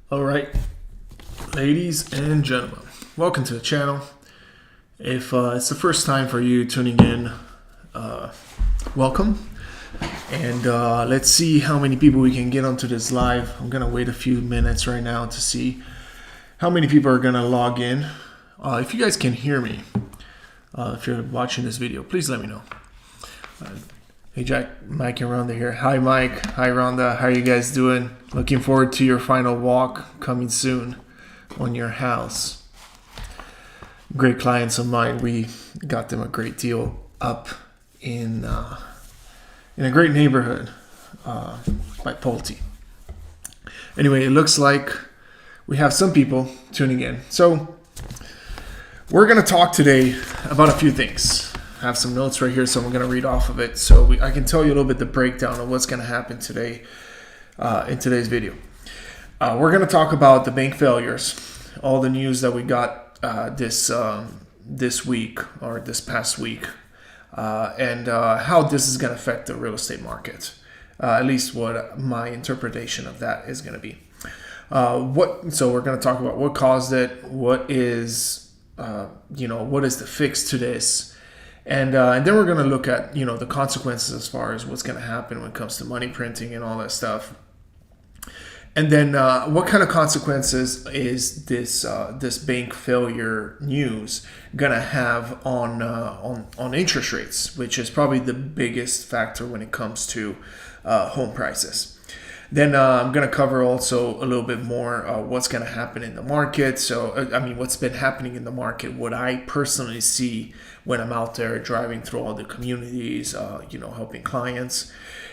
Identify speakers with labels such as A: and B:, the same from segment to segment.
A: All right, ladies and gentlemen, welcome to the channel. If it's the first time for you tuning in, welcome. And let's see how many people we can get onto this live. I'm gonna wait a few minutes right now to see how many people are gonna log in. If you guys can hear me, if you're watching this video, please let me know. Hey Jack, Mike and Rhonda here. Hi Mike, hi Rhonda, how are you guys doing? Looking forward to your final walk coming soon on your house. Great clients of mine, we got them a great deal up in a great neighborhood by Pulte. Anyway, it looks like we have some people tuning in. So we're going to talk today about a few things. I have some notes right here, so I'm going to read off of it so I can tell you a little bit the breakdown of what's going to happen today in today's video. We're going to talk about the bank failures, all the news that we got this week or this past week, and how this is going to affect the real estate market. At least what my interpretation of that is going to be. So we're going to talk about what caused it, what is the fix to this. And then we're going to look at, the consequences as far as what's going to happen when it comes to money printing and all that stuff. And then what kind of consequences is this bank failure news going to have on interest rates, which is probably the biggest factor when it comes to home prices. Then I'm going to cover also a little bit more what's going to happen in the market. So, what's been happening in the market, what I personally see when I'm out there driving through all the communities, helping clients.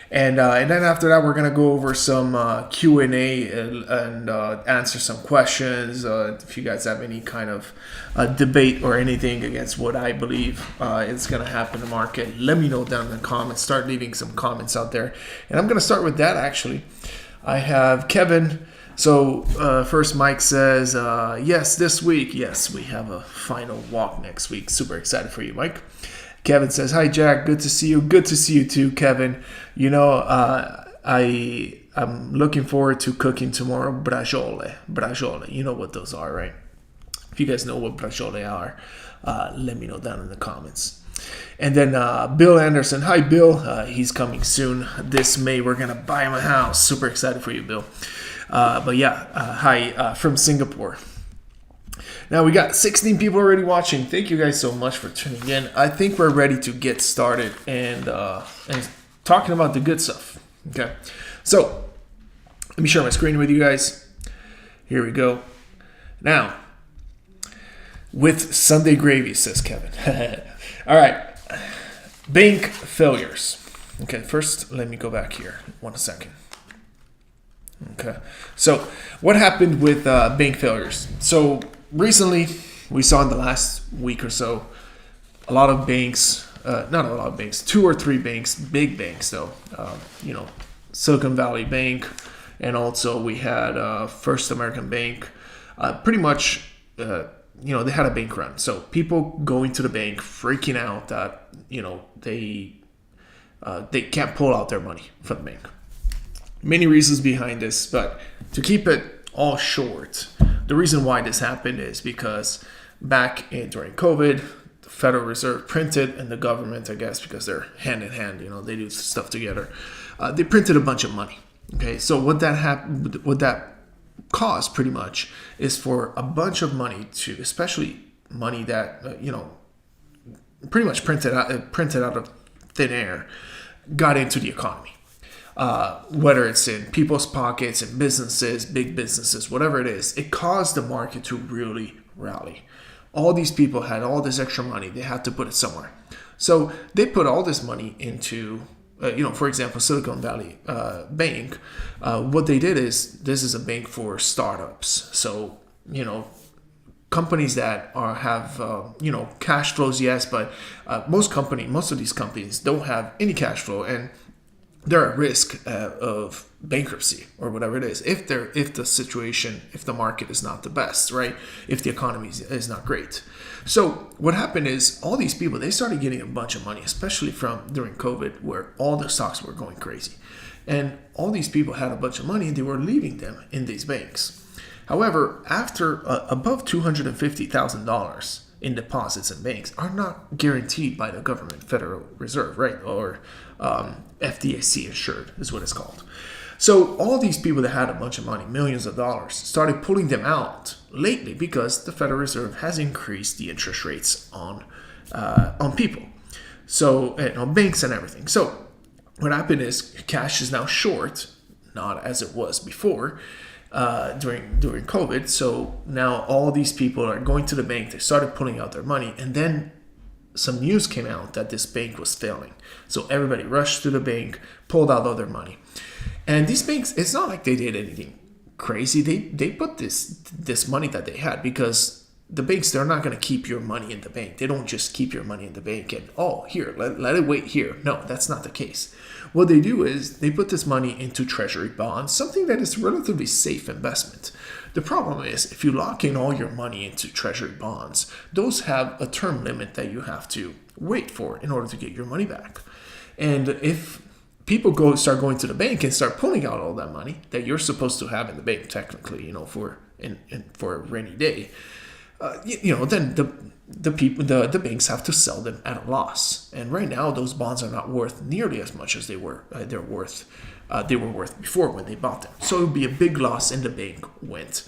A: And then after that, we're going to go over some Q&A and answer some questions. If you guys have any kind of debate or anything against what I believe is going to happen in the market, let me know down in the comments. Start leaving some comments out there. And I'm going to start with that, actually. I have Kevin. So first, Mike says, yes, this week. Yes, we have a final walk next week. Super excited for you, Mike. Kevin says, hi, Jack. Good to see you. Good to see you too, Kevin. I'm looking forward to cooking tomorrow braciole. Braciole. You know what those are, right? If you guys know what braciole are, let me know down in the comments. And then Bill Anderson. Hi, Bill. He's coming soon. This May, we're going to buy him a house. Super excited for you, Bill. Hi from Singapore. Now we got 16 people already watching. Thank you guys so much for tuning in. I think we're ready to get started and talking about the good stuff. Okay, so let me share my screen with you guys. Here we go. Now, with Sunday gravy, says Kevin. All right, bank failures. Okay, first let me go back here. 1 second. Okay, so what happened with bank failures? So recently, we saw in the last week or so, a lot of banks, not a lot of banks, 2 or 3 banks, big banks though, Silicon Valley Bank, and also we had First American Bank, pretty much, they had a bank run. So people going to the bank freaking out that, they can't pull out their money from the bank. Many reasons behind this, but to keep it all short, the reason why this happened is because during COVID, the Federal Reserve printed, and the government, I guess, because they're hand in hand, they do stuff together. They printed a bunch of money. Okay, so what that caused pretty much is for a bunch of money to, especially money that pretty much printed out of thin air, got into the economy. Whether it's in people's pockets, in businesses, big businesses, whatever it is, it caused the market to really rally. All these people had all this extra money. They had to put it somewhere. So they put all this money into, for example, Silicon Valley Bank. What they did is, this is a bank for startups. So, companies that have cash flows, yes, but most of these companies don't have any cash flow, and they're at risk of bankruptcy or whatever it is if the market is not the best, right? If the economy is not great. So what happened is all these people, they started getting a bunch of money, especially from during COVID, where all the stocks were going crazy. And all these people had a bunch of money and they were leaving them in these banks. However, after above $250,000 in deposits in banks are not guaranteed by the government, Federal Reserve, right? Or FDIC insured is what it's called. So all these people that had a bunch of money, millions of dollars, started pulling them out lately because the Federal Reserve has increased the interest rates on people, so on banks and everything. So what happened is cash is now short, not as it was before during COVID. So now all these people are going to the bank. They started pulling out their money, and then some news came out that this bank was failing. So everybody rushed to the bank, pulled out all their money. And these banks, it's not like they did anything crazy. They put this money that they had, because the banks, they're not going to keep your money in the bank. They don't just keep your money in the bank and, oh, here, let it wait here. No, that's not the case. What they do is they put this money into treasury bonds, something that is relatively safe investment. The problem is, if you lock in all your money into treasury bonds, those have a term limit that you have to wait for in order to get your money back. And if people start going to the bank and start pulling out all that money that you're supposed to have in the bank, technically, for a rainy day, then the banks have to sell them at a loss. And right now, those bonds are not worth nearly as much as they were worth before when they bought them. So it would be a big loss, and the bank went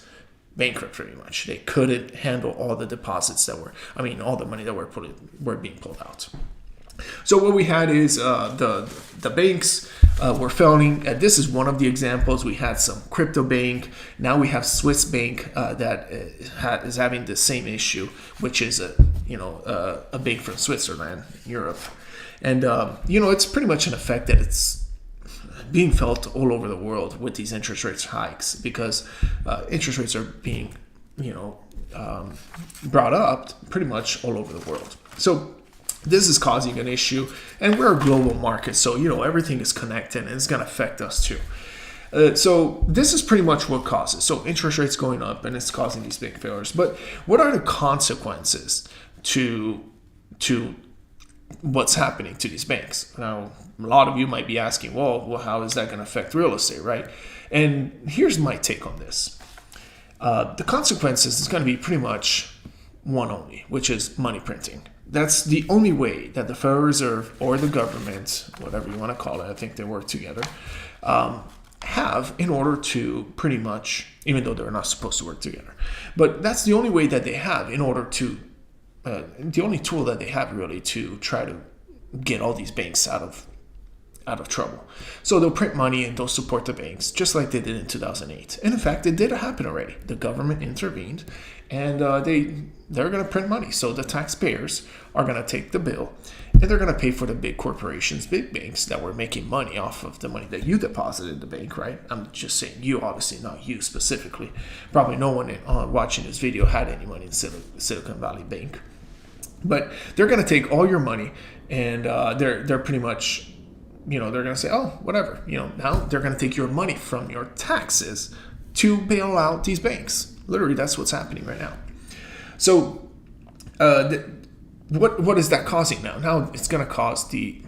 A: bankrupt pretty much. They couldn't handle all the deposits all the money that were being pulled out. So what we had is the banks were failing. This is one of the examples. We had some crypto bank. Now we have Swiss bank that is having the same issue, which is a bank from Switzerland, Europe, and it's pretty much an effect that it's being felt all over the world with these interest rates hikes, because interest rates are being brought up pretty much all over the world. So this is causing an issue, and we're a global market, so everything is connected, and it's going to affect us too. So this is pretty much what causes. So interest rates going up, and it's causing these big failures. But what are the consequences to what's happening to these banks? Now, a lot of you might be asking, well, how is that going to affect real estate, right? And here's my take on this. The consequences is going to be pretty much one only, which is money printing. That's the only way that the Federal Reserve or the government, whatever you want to call it, I think they work together, have in order to pretty much, even though they're not supposed to work together, but that's the only way that they have in order to, the only tool that they have really to try to get all these banks out of trouble. So they'll print money and they'll support the banks, just like they did in 2008. And in fact, it did happen already. The government intervened, and they're going to print money. So the taxpayers are going to take the bill, and they're going to pay for the big corporations, big banks that were making money off of the money that you deposited in the bank, right? I'm just saying you, obviously, not you specifically. Probably no one watching this video had any money in Silicon Valley Bank. But they're going to take all your money, and they're pretty much, they're going to say, oh, whatever. Now they're going to take your money from your taxes to bail out these banks. Literally, that's what's happening right now. So what is that causing now? Now it's going to cause the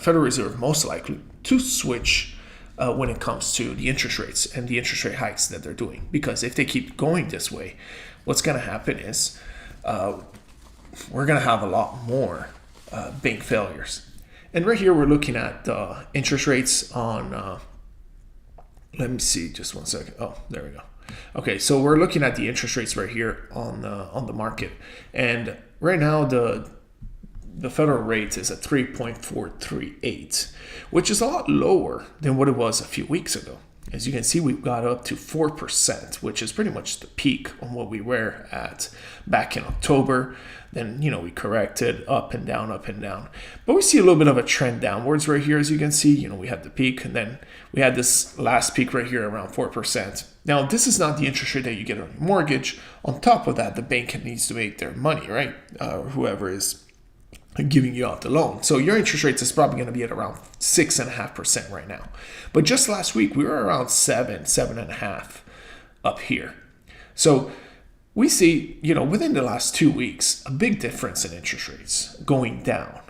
A: Federal Reserve most likely to switch when it comes to the interest rates and the interest rate hikes that they're doing. Because if they keep going this way, what's going to happen is we're going to have a lot more bank failures. And right here, we're looking at the interest rates on, let me see, just one second. Oh, there we go. Okay, so we're looking at the interest rates right here on the market. And right now, the federal rate is at 3.438, which is a lot lower than what it was a few weeks ago. As you can see, we've got up to 4%, which is pretty much the peak on what we were at back in October. Then, we corrected up and down. But we see a little bit of a trend downwards right here, as you can see. We had the peak, and then we had this last peak right here around 4%. Now, this is not the interest rate that you get on your mortgage. On top of that, the bank needs to make their money, right? Whoever is giving you out the loan. So your interest rates is probably going to be at around 6.5% right now. But just last week, we were around 7.5 up here. So we see, within the last 2 weeks, a big difference in interest rates going down.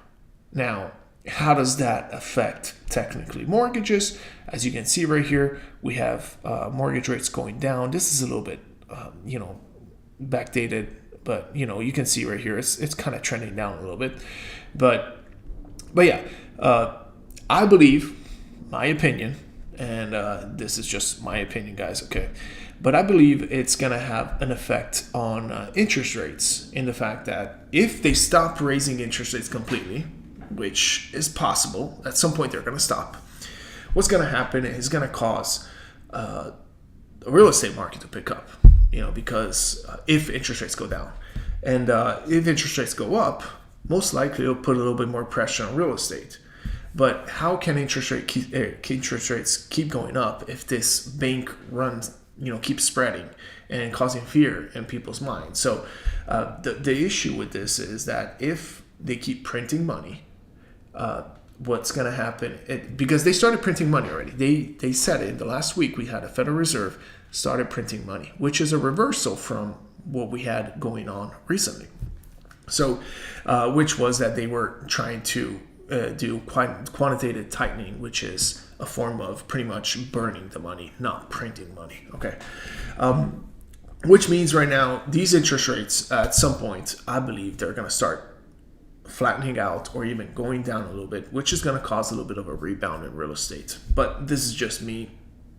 A: Now, how does that affect technically mortgages? As you can see right here, we have mortgage rates going down. This is a little bit, backdated, but you can see right here it's kind of trending down a little bit. But yeah, I believe, my opinion, and this is just my opinion, guys, okay? But I believe it's going to have an effect on interest rates, in the fact that if they stop raising interest rates completely, which is possible, at some point they're going to stop, what's going to happen is going to cause the real estate market to pick up, because if interest rates go down. And if interest rates go up, most likely it'll put a little bit more pressure on real estate. But how can interest rates keep going up if this bank runs, keeps spreading and causing fear in people's minds? So the issue with this is that if they keep printing money, what's going to happen, because they started printing money already. They said it in the last week. We had a Federal Reserve started printing money, which is a reversal from what we had going on recently. So, which was that they were trying to do quantitative tightening, which is a form of pretty much burning the money, not printing money. Okay. Which means right now, these interest rates at some point, I believe they're going to start flattening out or even going down a little bit, which is going to cause a little bit of a rebound in real estate. But this is just me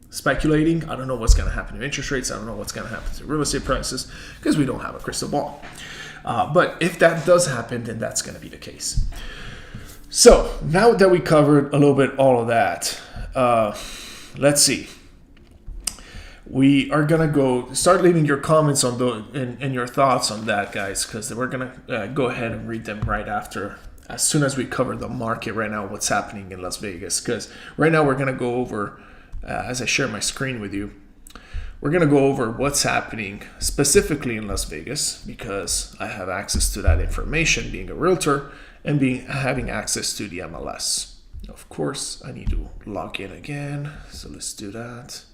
A: speculating. I don't know what's going to happen to interest rates. I don't know what's going to happen to real estate prices, because we don't have a crystal ball. But if that does happen, then that's going to be the case. So now that we covered a little bit all of that, let's see. We are going to go start leaving your comments on and your thoughts on that, guys, because we're going to go ahead and read them right after, as soon as we cover the market right now, what's happening in Las Vegas. Because right now we're going to go over, as I share my screen with you, we're going to go over what's happening specifically in Las Vegas, because I have access to that information being a realtor and having access to the MLS. Of course, I need to log in again. So let's do that.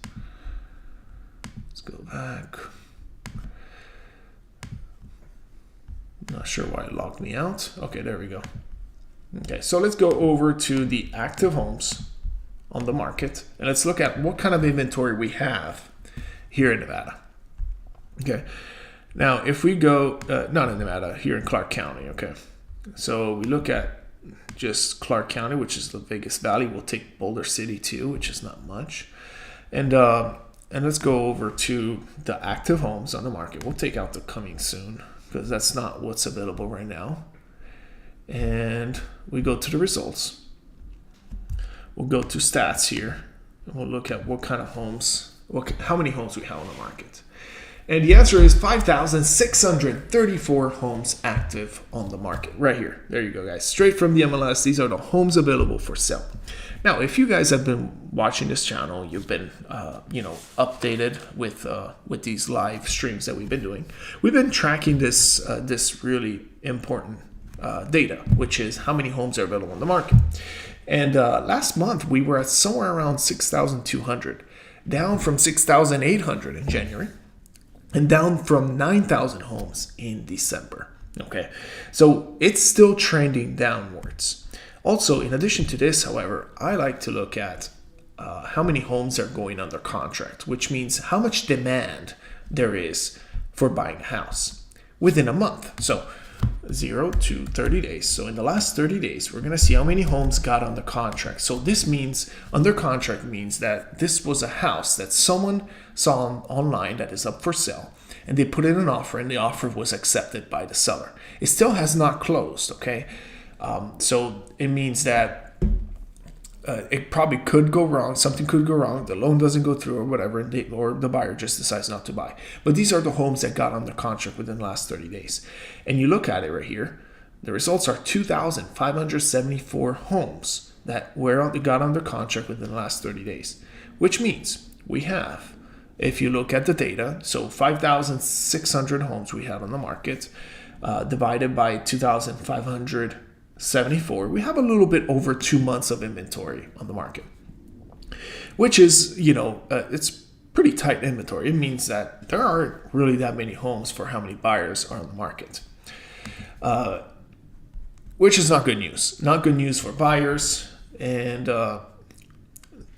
A: Let's go back. Not sure why it logged me out. Okay, there we go. Okay, so let's go over to the active homes on the market, and let's look at what kind of inventory we have here in Nevada. Okay, now if we go, not in Nevada, here in Clark County, okay. So we look at just Clark County, which is the Vegas Valley. We'll take Boulder City too, which is not much. And let's go over to the active homes on the market. We'll take out the coming soon, because that's not what's available right now. And we go to the results. We'll go to stats here, and we'll look at what kind of homes, how many homes we have on the market. And the answer is 5,634 homes active on the market right here. There you go, guys. Straight from the MLS. These are the homes available for sale. Now, if you guys have been watching this channel, you've been, updated with these live streams that we've been doing. We've been tracking this really important data, which is how many homes are available on the market. And last month we were at somewhere around 6,200, down from 6,800 in January, and down from 9,000 homes in December. Okay, so it's still trending downwards. Also, in addition to this, however, I like to look at how many homes are going under contract, which means how much demand there is for buying a house within a month. So 0 to 30 days. So in the last 30 days, we're going to see how many homes got under contract. So this means under contract means that this was a house that someone saw online that is up for sale, and they put in an offer, and the offer was accepted by the seller. It still has not closed, okay? So it means that it probably could go wrong. Something could go wrong. The loan doesn't go through or whatever, or the buyer just decides not to buy. But these are the homes that got under contract within the last 30 days. And you look at it right here, the results are 2,574 homes that got under contract within the last 30 days, which means we have, if you look at the data, so 5,600 homes we have on the market, divided by 2,574, we have a little bit over 2 months of inventory on the market, which is, it's pretty tight inventory. It means that there aren't really that many homes for how many buyers are on the market. which is not good news. Not good news for buyers, and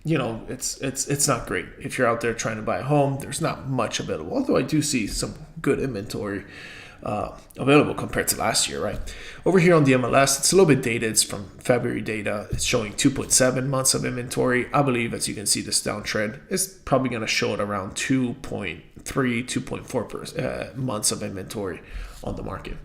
A: it's not great if you're out there trying to buy a home. There's not much available, although I do see some good inventory available compared to last year, right? Over here on the MLS, it's a little bit dated. It's from February data. It's showing 2.7 months of inventory. I believe, as you can see, this downtrend is probably going to show it around 2.3, 2.4 months of inventory on the market.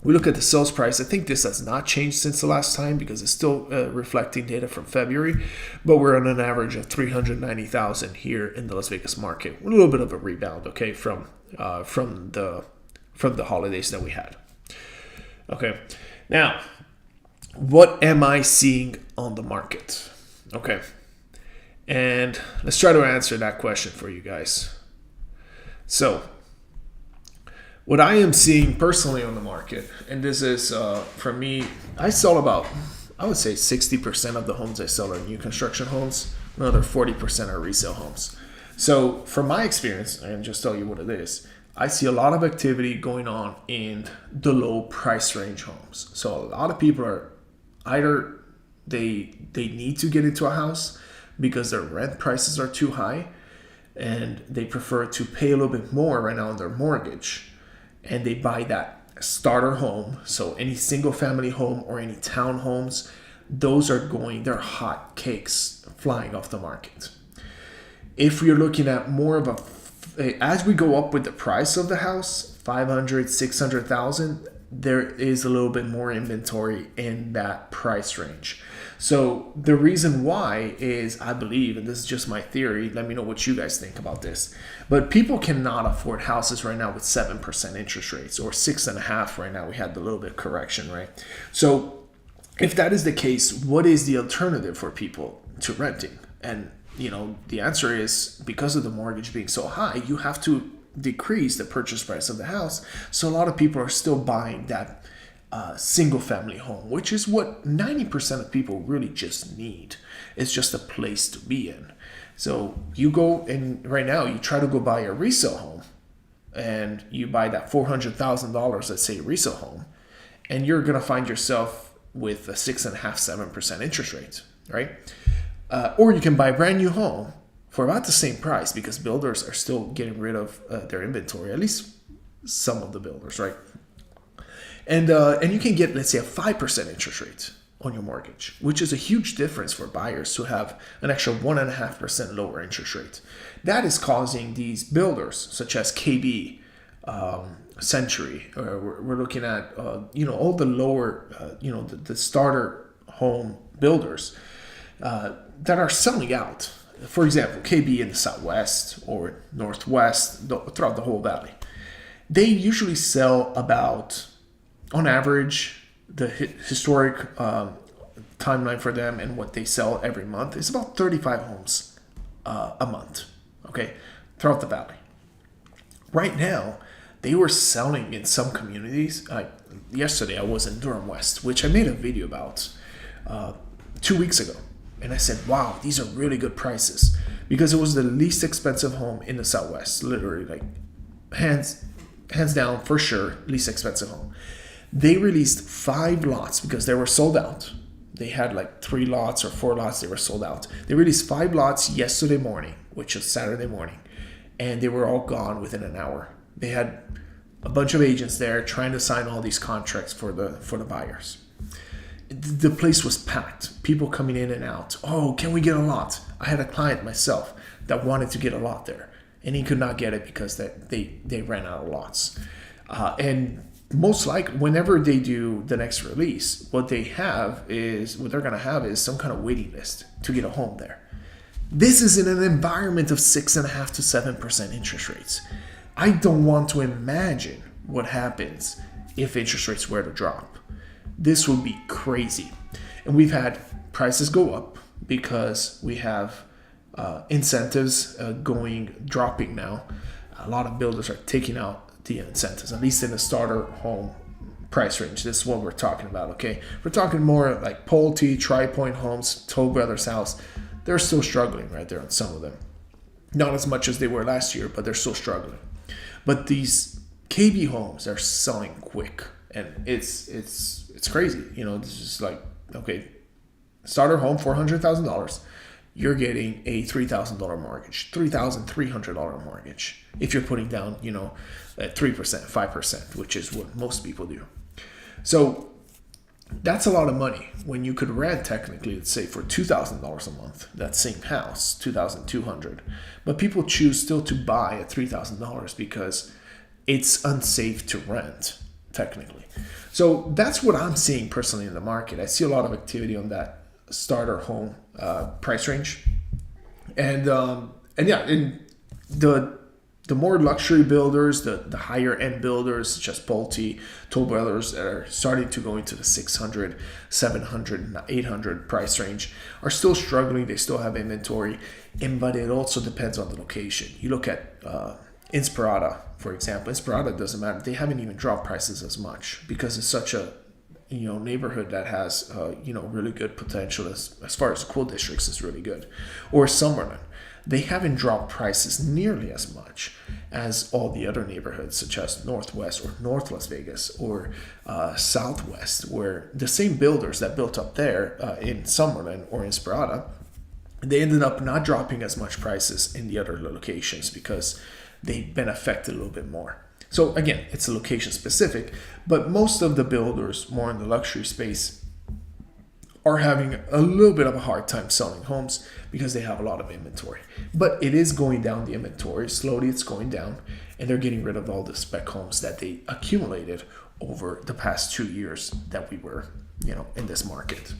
A: We look at the sales price. I think this has not changed since the last time because it's still reflecting data from February, but we're on an average of 390,000 here in the Las Vegas market. A little bit of a rebound, okay, from the holidays that we had. Okay, now what am I seeing on the market? Okay, and let's try to answer that question for you guys. So what I am seeing personally on the market, and this is for me, I sell about, I would say 60% of the homes I sell are new construction homes. Another 40% are resale homes. So from my experience, I can just tell you what it is. I see a lot of activity going on in the low price range homes. So a lot of people are either they need to get into a house because their rent prices are too high and they prefer to pay a little bit more right now on their mortgage, and they buy that starter home. So any single family home or any townhomes, those are they're hot cakes flying off the market. If you're looking at more of as we go up with the price of the house, 500, 600,000, there is a little bit more inventory in that price range. So the reason why is, I believe, and this is just my theory, let me know what you guys think about this, but people cannot afford houses right now with 7% interest rates, or 6.5% right now. We had the little bit correction, right? So if that is the case, what is the alternative for people to renting? And the answer is, because of the mortgage being so high, you have to decrease the purchase price of the house. So a lot of people are still buying that single family home, which is what 90% of people really just need. It's just a place to be in. So you go and right now you try to go buy a resale home, and you buy that $400,000, let's say, resale home, and you're going to find yourself with a 6.5%, 7% interest rate, right? Or you can buy a brand new home for about the same price, because builders are still getting rid of their inventory, at least some of the builders, right? And you can get, let's say, a 5% interest rate on your mortgage, which is a huge difference for buyers who have an extra 1.5% lower interest rate. That is causing these builders, such as KB, Century, we're looking at, all the lower, the starter home builders that are selling out. For example, KB in the Southwest or Northwest, throughout the whole valley, they usually sell about, on average, the historic timeline for them and what they sell every month is about 35 homes a month, okay, throughout the valley. Right now, they were selling in some communities. Yesterday, I was in Durham West, which I made a video about 2 weeks ago. And I said, wow, these are really good prices, because it was the least expensive home in the Southwest, literally, like hands down, for sure, least expensive home. They released 5 lots because they were sold out. They had like 3 lots or 4 lots. They were sold out. They released 5 lots yesterday morning, which is Saturday morning, and they were all gone within an hour. They had a bunch of agents there trying to sign all these contracts for the buyers. The place was packed. People coming in and out. Oh, can we get a lot? I had a client myself that wanted to get a lot there, and he could not get it because they ran out of lots. And most likely, whenever they do the next release, what they're going to have is some kind of waiting list to get a home there. This is in an environment of 6.5% to 7% interest rates. I don't want to imagine what happens if interest rates were to drop. This would be crazy. And we've had prices go up because we have incentives dropping now. A lot of builders are taking out the incentives, at least in the starter home price range. This is what we're talking about, okay? We're talking more like Pulte, Tri-Point Homes, Toll Brothers House. They're still struggling right there on some of them. Not as much as they were last year, but they're still struggling. But these KB homes are selling quick. and it's crazy. You know, it's just like, okay, starter home $400,000, you're getting a $3,000 mortgage, $3,300 mortgage if you're putting down, you know, at 3%, 5%, which is what most people do. So that's a lot of money when you could rent technically, let's say, for $2,000 a month, that same house, $2,200. But people choose still to buy at $3,000 because it's unsafe to rent technically. So that's what I'm seeing personally in the market. I see a lot of activity on that starter home price range, and yeah, in the more luxury builders, the higher end builders such as Pulte, Toll Brothers, that are starting to go into the 600, 700, 800 price range, are still struggling. They still have inventory, but it also depends on the location. You look at Inspirada, for example. Inspirada doesn't matter. They haven't even dropped prices as much because it's such a neighborhood that has really good potential as far as school districts is really good. Or Summerlin, they haven't dropped prices nearly as much as all the other neighborhoods such as Northwest or North Las Vegas or Southwest, where the same builders that built up there in Summerlin or Inspirada, they ended up not dropping as much prices in the other locations because they've been affected a little bit more. So again, it's a location specific, but most of the builders more in the luxury space are having a little bit of a hard time selling homes because they have a lot of inventory. But it is going down, the inventory. Slowly it's going down, and they're getting rid of all the spec homes that they accumulated over the past 2 years that we were, in this market.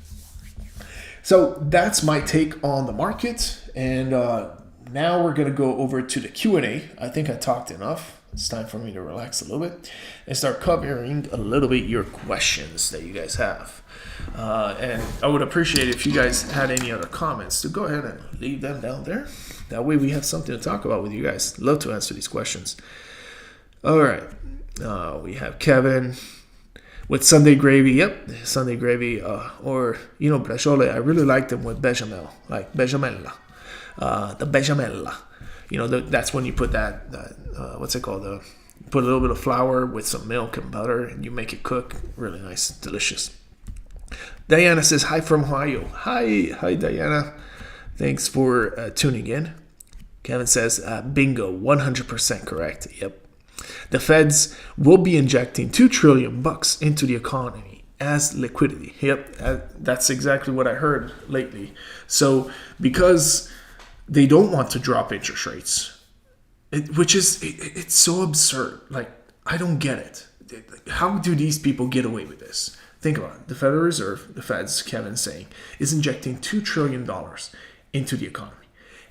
A: So that's my take on the market. And now we're going to go over to the Q&A. I think I talked enough. It's time for me to relax a little bit and start covering a little bit your questions that you guys have. And I would appreciate it if you guys had any other comments to go ahead and leave them down there. That way we have something to talk about with you guys. Love to answer these questions. All right. We have Kevin with Sunday gravy. Yep, Sunday gravy. Or, braciole. I really like them with bechamel, like bechamel. The bechamel. That's when you put that what's it called? Put a little bit of flour with some milk and butter, and you make it cook. Really nice, delicious. Diana says, hi from Ohio. Hi, Diana. Thanks for tuning in. Kevin says, bingo, 100% correct. Yep. The feds will be injecting $2 trillion into the economy as liquidity. Yep, that's exactly what I heard lately. So because they don't want to drop interest rates, it's so absurd. Like, I don't get it. How do these people get away with this? Think about it. The Federal Reserve, the Feds, Kevin's saying, is injecting $2 trillion into the economy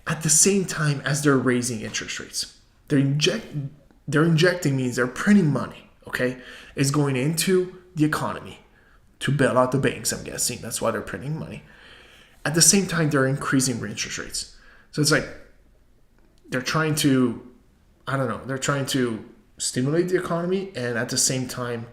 A: at the same time as they're raising interest rates. They're injecting means they're printing money, okay? It's going into the economy to bail out the banks, I'm guessing. That's why they're printing money. At the same time, they're increasing interest rates. So it's like they're trying to, they're trying to stimulate the economy and at the same time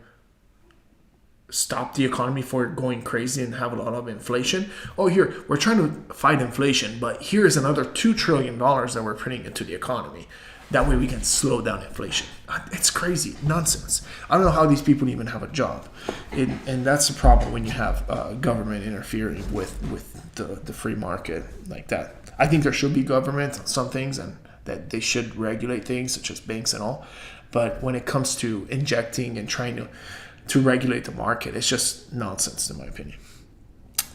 A: stop the economy from going crazy and have a lot of inflation. Oh, here, we're trying to fight inflation, but here's another $2 trillion that we're putting into the economy. That way we can slow down inflation. It's crazy. Nonsense. I don't know how these people even have a job. And that's the problem when you have government interfering with the free market like that. I think there should be government on some things and that they should regulate things such as banks and all. But when it comes to injecting and trying to regulate the market, it's just nonsense in my opinion.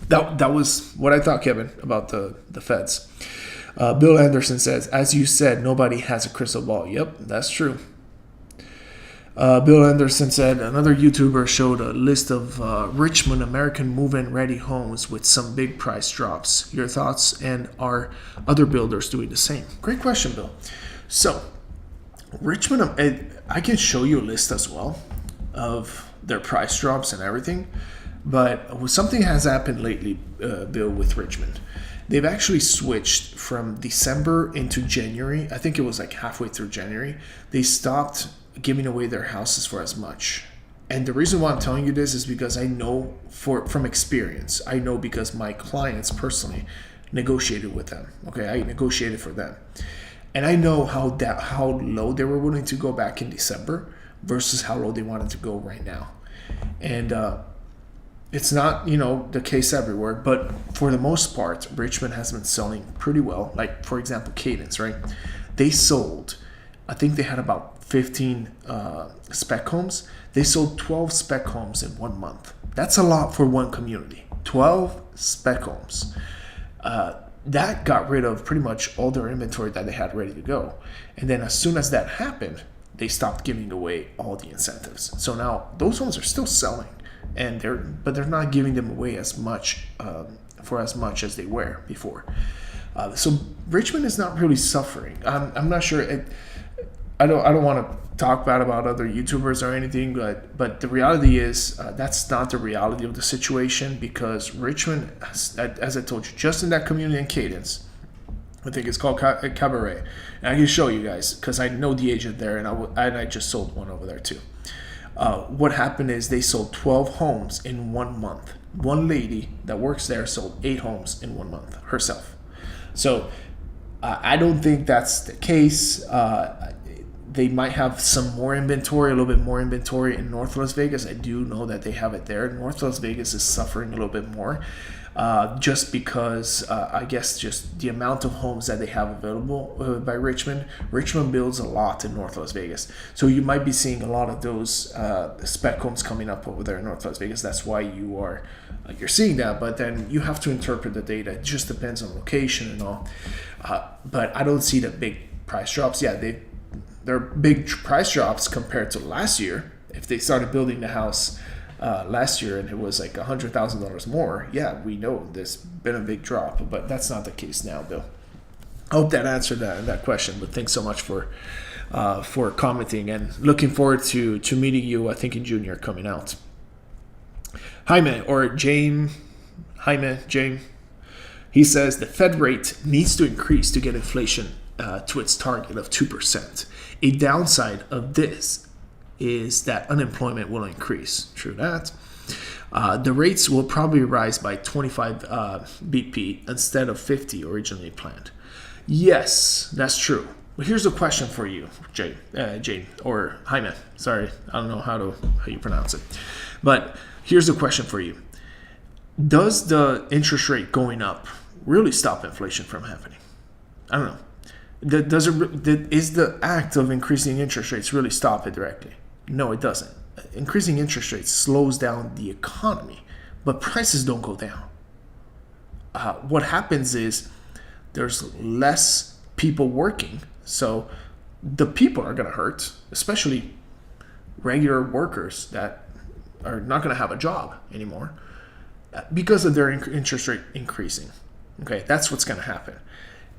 A: That was what I thought, Kevin, about the feds. Bill Anderson says, as you said, nobody has a crystal ball. Yep, that's true. Bill Anderson said, another YouTuber showed a list of Richmond American move-in ready homes with some big price drops. Your thoughts, and are other builders doing the same? Great question, Bill. So, Richmond, I can show you a list as well of their price drops and everything. But something has happened lately, Bill, with Richmond. They've actually switched from December into January. I think it was like halfway through January. They stopped giving away their houses for as much. And the reason why I'm telling you this is because I know from experience. I know because my clients personally negotiated with them. Okay, I negotiated for them. And I know how low they were willing to go back in December versus how low they wanted to go right now. And it's not, the case everywhere, but for the most part, Richmond has been selling pretty well. Like, for example, Cadence, right? They sold, I think they had about 15 spec homes. They sold 12 spec homes in 1 month. That's a lot for one community. 12 spec homes. That got rid of pretty much all their inventory that they had ready to go. And then as soon as that happened, they stopped giving away all the incentives. So now those homes are still selling, but they're not giving them away as much for as much as they were before. So Richmond is not really suffering. I'm not sure. I don't want to talk bad about other YouTubers or anything, but the reality is that's not the reality of the situation, because Richmond, as I told you, just in that community in Cadence, I think it's called Cabaret, and I can show you guys because I know the agent there, and I just sold one over there too. What happened is they sold 12 homes in 1 month. One lady that works there sold 8 homes in 1 month herself. So I don't think that's the case. They might have some more inventory, a little bit more inventory in North Las Vegas. I do know that they have it there. North Las Vegas is suffering a little bit more just because I guess just the amount of homes that they have available by Richmond. Richmond builds a lot in North Las Vegas. So you might be seeing a lot of those spec homes coming up over there in North Las Vegas. That's why you're seeing that. But then you have to interpret the data. It just depends on location and all. But I don't see the big price drops. Yeah, they're big price drops compared to last year. If they started building the house last year and it was like $100,000 more, yeah, we know there's been a big drop, but that's not the case now, Bill. I hope that answered that question, but thanks so much for commenting, and looking forward to meeting you, I think in June coming out. Jaime, or James, he says the Fed rate needs to increase to get inflation to its target of 2%. A downside of this is that unemployment will increase. True that. The rates will probably rise by 25 BP instead of 50 originally planned. Yes, that's true. But here's a question for you, Jane, or Jaime. Sorry, I don't know how you pronounce it. But here's a question for you. Does the interest rate going up really stop inflation from happening? I don't know. Is the act of increasing interest rates really stop it directly? No, it doesn't. Increasing interest rates slows down the economy, but prices don't go down. What happens is there's less people working, so the people are going to hurt, especially regular workers that are not going to have a job anymore because of their interest rate increasing. Okay, that's what's going to happen.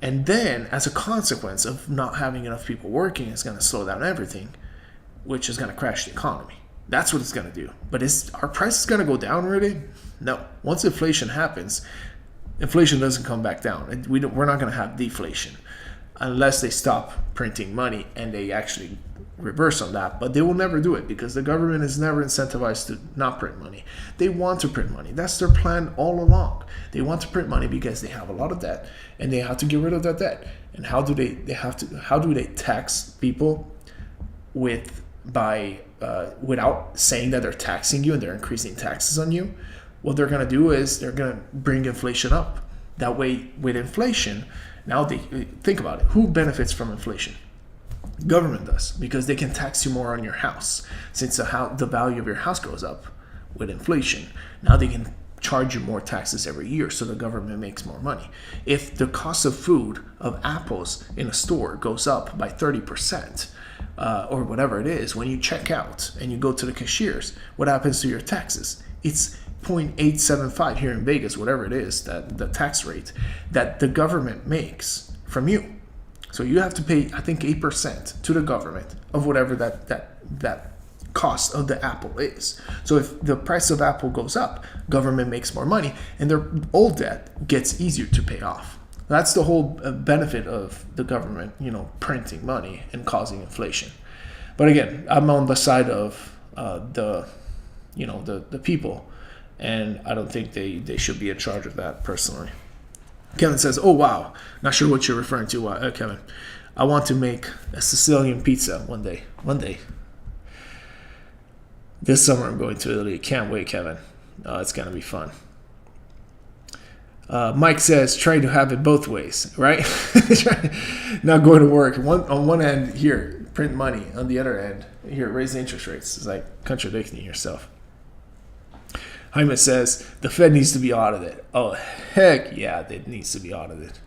A: And then, as a consequence of not having enough people working, it's going to slow down everything, which is going to crash the economy. That's what it's going to do. But is our prices going to go down really? No. Once inflation happens, inflation doesn't come back down. We're not going to have deflation unless they stop printing money and they actually reverse on that. But they will never do it because the government is never incentivized to not print money. They want to print money. That's their plan all along. They want to print money because they have a lot of debt and they have to get rid of that debt. And how do they tax people without saying that they're taxing you and they're increasing taxes on you? What they're going to do is they're going to bring inflation up. That way, with inflation, now they think about it. Who benefits from inflation? Government does, because they can tax you more on your house. Since the value of your house goes up with inflation, now they can charge you more taxes every year, so the government makes more money. If the cost of food, of apples in a store goes up by 30%, or whatever it is, when you check out and you go to the cashiers, what happens to your taxes? It's 0.875 here in Vegas, whatever it is, that the tax rate that the government makes from you. So you have to pay, I think, 8% to the government of whatever that cost of the apple is. So if the price of apple goes up, government makes more money, and their old debt gets easier to pay off. That's the whole benefit of the government, printing money and causing inflation. But again, I'm on the side of the people, and I don't think they should be in charge of that personally. Kevin says, "Oh wow, not sure what you're referring to, Kevin. I want to make a Sicilian pizza one day. This summer I'm going to Italy. Can't wait, Kevin. It's gonna be fun. Mike says, try to have it both ways, right? Not going to work. On one end, here, print money. On the other end, here, raise the interest rates. It's like contradicting yourself. Jaime says, the Fed needs to be audited. Oh, heck yeah, it needs to be audited.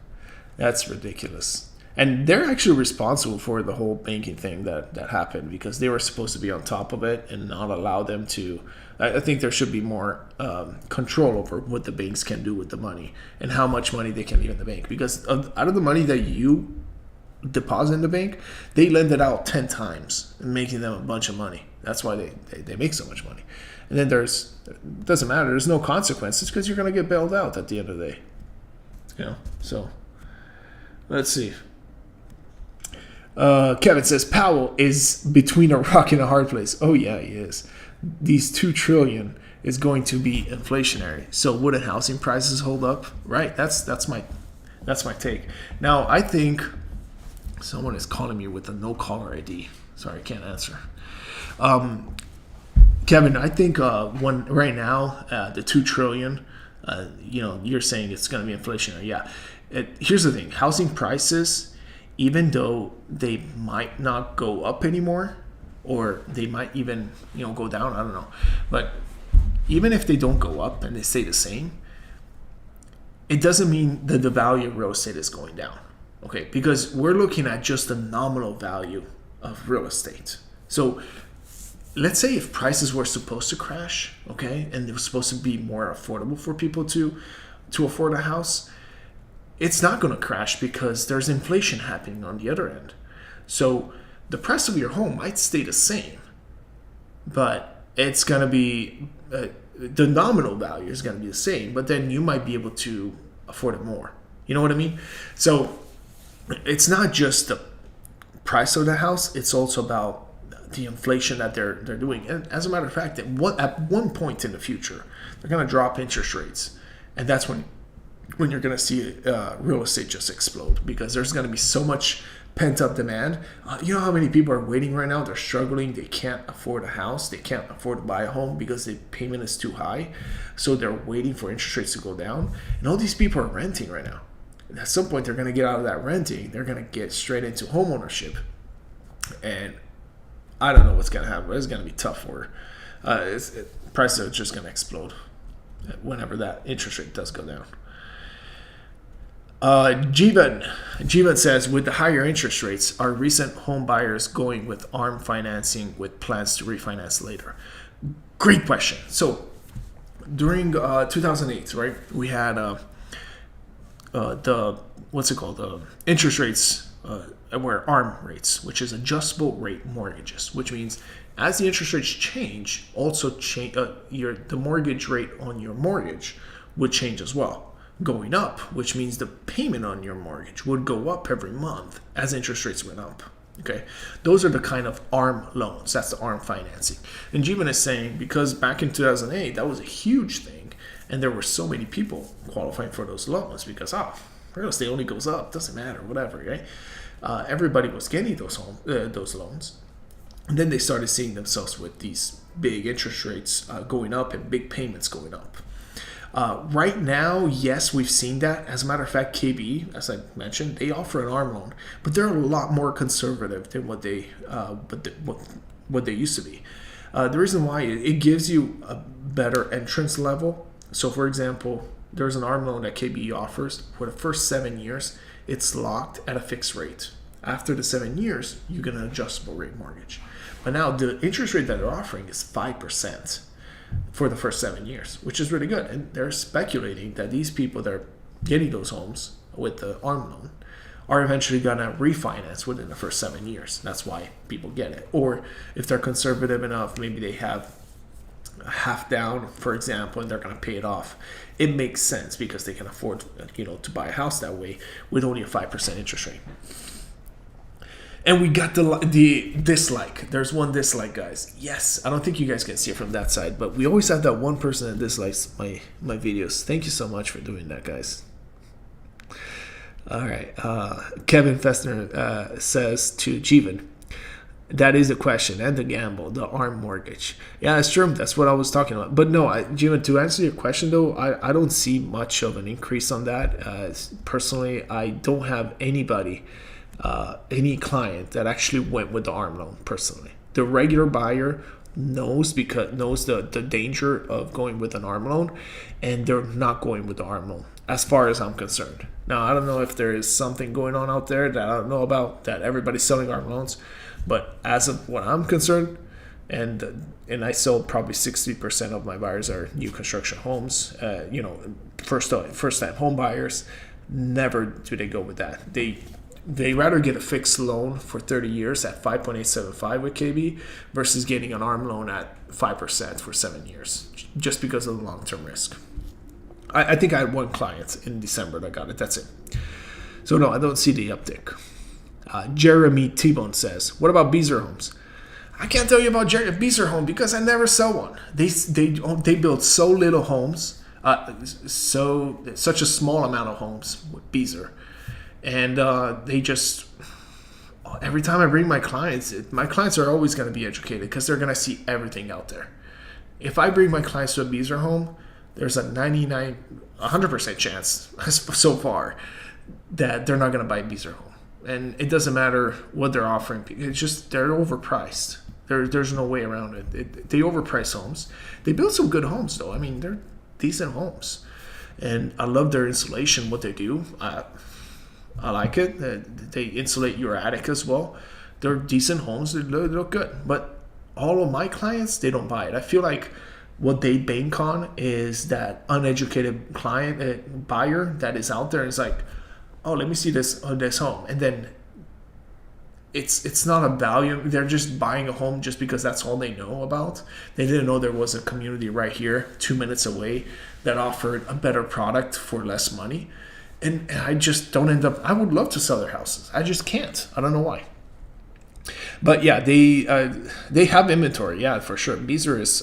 A: That's ridiculous. And they're actually responsible for the whole banking thing that happened, because they were supposed to be on top of it and not allow them to. I think there should be more control over what the banks can do with the money and how much money they can leave in the bank. Because out of the money that you deposit in the bank, they lend it out 10 times, making them a bunch of money. That's why they make so much money. And then it doesn't matter. There's no consequences because you're going to get bailed out at the end of the day. So let's see. Kevin says Powell is between a rock and a hard place. Oh yeah, he is. These $2 trillion is going to be inflationary. So wouldn't housing prices hold up? Right. That's my take. Now I think someone is calling me with a no caller ID. Sorry, I can't answer. Kevin, I think when right now the $2 trillion, you're saying it's going to be inflationary. Yeah. Here's the thing: housing prices, even though they might not go up anymore, or they might even go down, I don't know, but even if they don't go up and they stay the same, it doesn't mean that the value of real estate is going down. Okay, because we're looking at just the nominal value of real estate. So let's say if prices were supposed to crash, okay, and it was supposed to be more affordable for people to afford a house, it's not going to crash because there's inflation happening on the other end. So the price of your home might stay the same, but it's going to be the nominal value is going to be the same, but then you might be able to afford it more. You know what I mean? So it's not just the price of the house, it's also about the inflation that they're doing. And as a matter of fact, at one point in the future, they're going to drop interest rates, and that's when you're going to see real estate just explode, because there's going to be so much pent-up demand. You know how many people are waiting right now? They're struggling. They can't afford a house. They can't afford to buy a home because the payment is too high. So they're waiting for interest rates to go down. And all these people are renting right now. And at some point, they're going to get out of that renting. They're going to get straight into home ownership. And I don't know what's going to happen, but it's going to be tough for prices are just going to explode whenever that interest rate does go down. Jivan says, with the higher interest rates, are recent home buyers going with ARM financing with plans to refinance later? Great question. So during 2008, right, we had the interest rates were ARM rates, which is adjustable rate mortgages, which means as the interest rates change, also the mortgage rate on your mortgage would change as well. Going up, which means the payment on your mortgage would go up every month as interest rates went up. Okay, those are the kind of ARM loans. That's the ARM financing. And Jivan is saying because back in 2008, that was a huge thing, and there were so many people qualifying for those loans because real estate only goes up, doesn't matter, whatever, right? Everybody was getting those loans, and then they started seeing themselves with these big interest rates going up and big payments going up. Right now, yes, we've seen that. As a matter of fact, KB, as I mentioned, they offer an ARM loan, but they're a lot more conservative than what they used to be. The reason why, it gives you a better entrance level. So, for example, there's an ARM loan that KB offers. For the first 7 years, it's locked at a fixed rate. After the 7 years, you get an adjustable rate mortgage. But now the interest rate that they're offering is 5%. For the first 7 years, which is really good. And they're speculating that these people that are getting those homes with the ARM loan are eventually going to refinance within the first 7 years. That's why people get it. Or if they're conservative enough, maybe they have half down, for example, and they're going to pay it off. It makes sense because they can afford, to buy a house that way with only a 5% interest rate. And we got the dislike. There's one dislike, guys. Yes, I don't think you guys can see it from that side, but we always have that one person that dislikes my videos. Thank you so much for doing that, guys. All right. Kevin Festner says to Jivan, That is a question and the gamble, the ARM mortgage. Yeah, it's true. That's what I was talking about. But no, Jim, to answer your question though, I don't see much of an increase on that. Personally, I don't have anybody, any client that actually went with the ARM loan personally. The regular buyer knows the danger of going with an ARM loan, and they're not going with the ARM loan as far as I'm concerned. Now, I don't know if there is something going on out there that I don't know about, that everybody's selling ARM loans. But as of what I'm concerned, and I sold probably 60% of my buyers are new construction homes. First time home buyers. Never do they go with that. They rather get a fixed loan for 30 years at 5.875 with KB versus getting an ARM loan at 5% for 7 years, just because of the long-term risk. I think I had one client in December that got it. That's it. So no, I don't see the uptick. Jeremy T-Bone says, what about Beazer Homes? I can't tell you about Beazer Home because I never sell one. They build so little homes, such a small amount of homes with Beazer. And they just, every time I bring my clients are always going to be educated because they're going to see everything out there. If I bring my clients to a Beazer Home, there's a 100% chance so far that they're not going to buy a Beazer Home. And it doesn't matter what they're offering. It's just they're overpriced. There's no way around it. They overprice homes. They build some good homes, though. I mean, they're decent homes. And I love their insulation, what they do. I like it. They insulate your attic as well. They're decent homes. They look good. But all of my clients, they don't buy it. I feel like what they bank on is that uneducated buyer that is out there and is like, oh, let me see this home, and then it's not a value. They're just buying a home just because that's all they know about. They didn't know there was a community right here, 2 minutes away, that offered a better product for less money, and I just don't end up. I would love to sell their houses. I just can't. I don't know why. But yeah, they have inventory. Yeah, for sure. Beazer is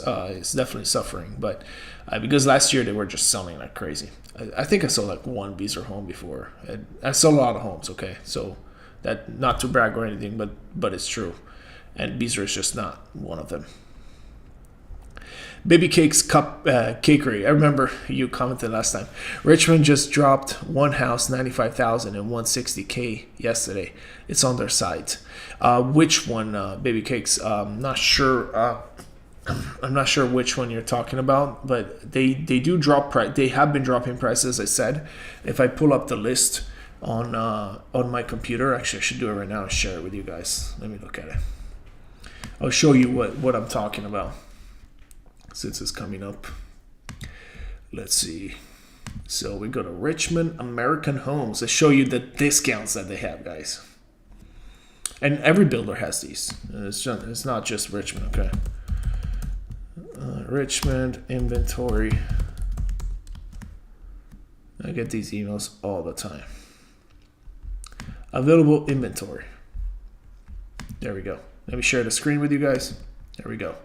A: definitely suffering, but because last year they were just selling like crazy. I think I sold like one Beazer home before. I sold a lot of homes. Okay, so that, not to brag or anything, but it's true. And Beazer is just not one of them. Baby Cakes Cakery. I remember you commented last time. Richmond just dropped one house, 95,000 and 160K yesterday. It's on their site. Which one, Baby Cakes? Not sure. I'm not sure which one you're talking about, but they do drop price. They have been dropping prices, as I said. If I pull up the list on my computer, actually I should do it right now and share it with you guys. Let me look at it. I'll show you what I'm talking about since it's coming up. Let's see. So we go to Richmond American Homes. I show you the discounts that they have, guys. And every builder has these. It's not just Richmond, okay? Richmond inventory. I get these emails all the time. Available inventory. There we go. Let me share the screen with you guys. There we go.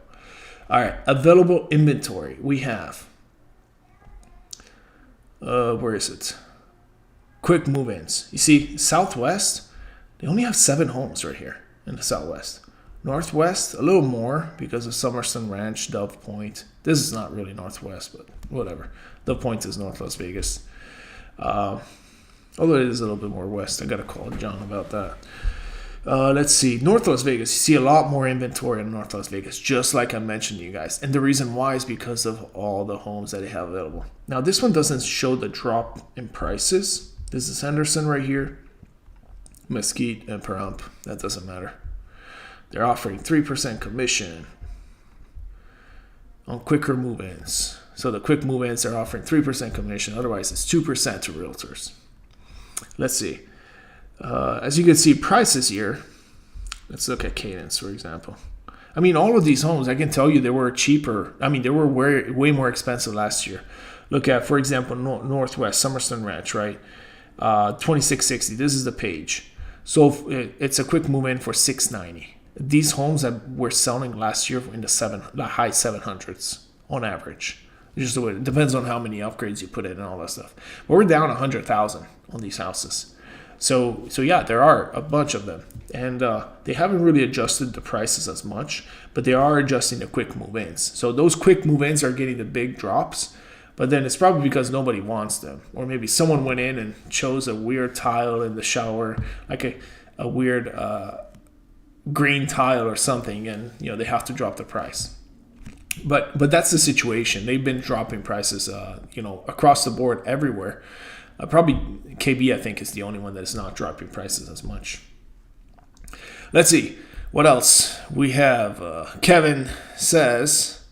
A: All right, available inventory. We have, where is it? Quick move-ins. You see, Southwest, they only have 7 homes right here in the Southwest. Northwest, a little more because of Summerson Ranch, Dove Point. This is not really Northwest, but whatever. Dove Point is North Las Vegas. Although it is a little bit more west. I got to call John about that. Let's see. North Las Vegas. You see a lot more inventory in North Las Vegas, just like I mentioned to you guys. And the reason why is because of all the homes that they have available. Now, this one doesn't show the drop in prices. This is Henderson right here. Mesquite and Pahrump. That doesn't matter. They're offering 3% commission on quicker move-ins. So the quick move-ins are offering 3% commission. Otherwise, it's 2% to realtors. Let's see. As you can see, prices here. Let's look at Cadence, for example. I mean, all of these homes, I can tell you they were cheaper. I mean, they were way more expensive last year. Look at, for example, Northwest, Summerson Ranch, right? 2660. This is the page. So it's a quick move-in for $690. These homes that were selling last year in the high 700s on average. Just the way, it depends on how many upgrades you put in and all that stuff. But we're down 100,000 on these houses. So yeah, there are a bunch of them. and they haven't really adjusted the prices as much, but they are adjusting the quick move-ins. So those quick move-ins are getting the big drops, but then it's probably because nobody wants them, or maybe someone went in and chose a weird tile in the shower, like a weird green tile or something, and they have to drop the price. But that's the situation. They've been dropping prices, across the board everywhere. Probably KB, I think, is the only one that is not dropping prices as much. Let's see. What else? We have Kevin says,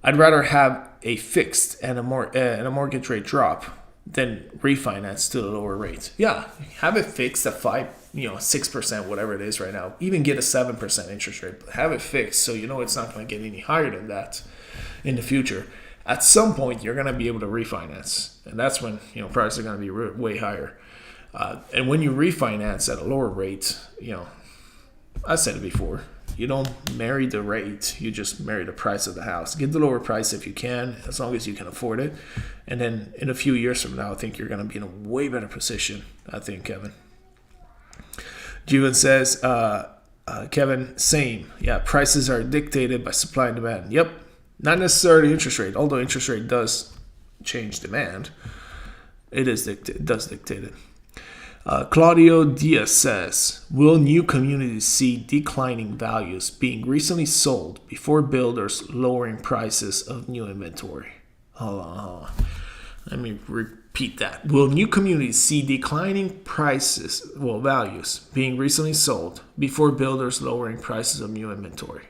A: I'd rather have a fixed and a mortgage rate drop than refinance to a lower rate. Yeah, have it fixed at 6%, whatever it is right now. Even get a 7% interest rate. But have it fixed so it's not going to get any higher than that in the future. At some point, you're going to be able to refinance. And that's when, prices are going to be way higher. And when you refinance at a lower rate, I said it before, you don't marry the rate, you just marry the price of the house. Get the lower price if you can, as long as you can afford it. And then in a few years from now, I think you're going to be in a way better position, I think, Kevin. Juven says, Kevin, same. Yeah, prices are dictated by supply and demand. Yep. Not necessarily interest rate, although interest rate does change demand. It does dictate it. Claudio Diaz says, will new communities see declining values being recently sold before builders lowering prices of new inventory? Hold on. Let me repeat that. Will new communities see declining values being recently sold before builders lowering prices of new inventory?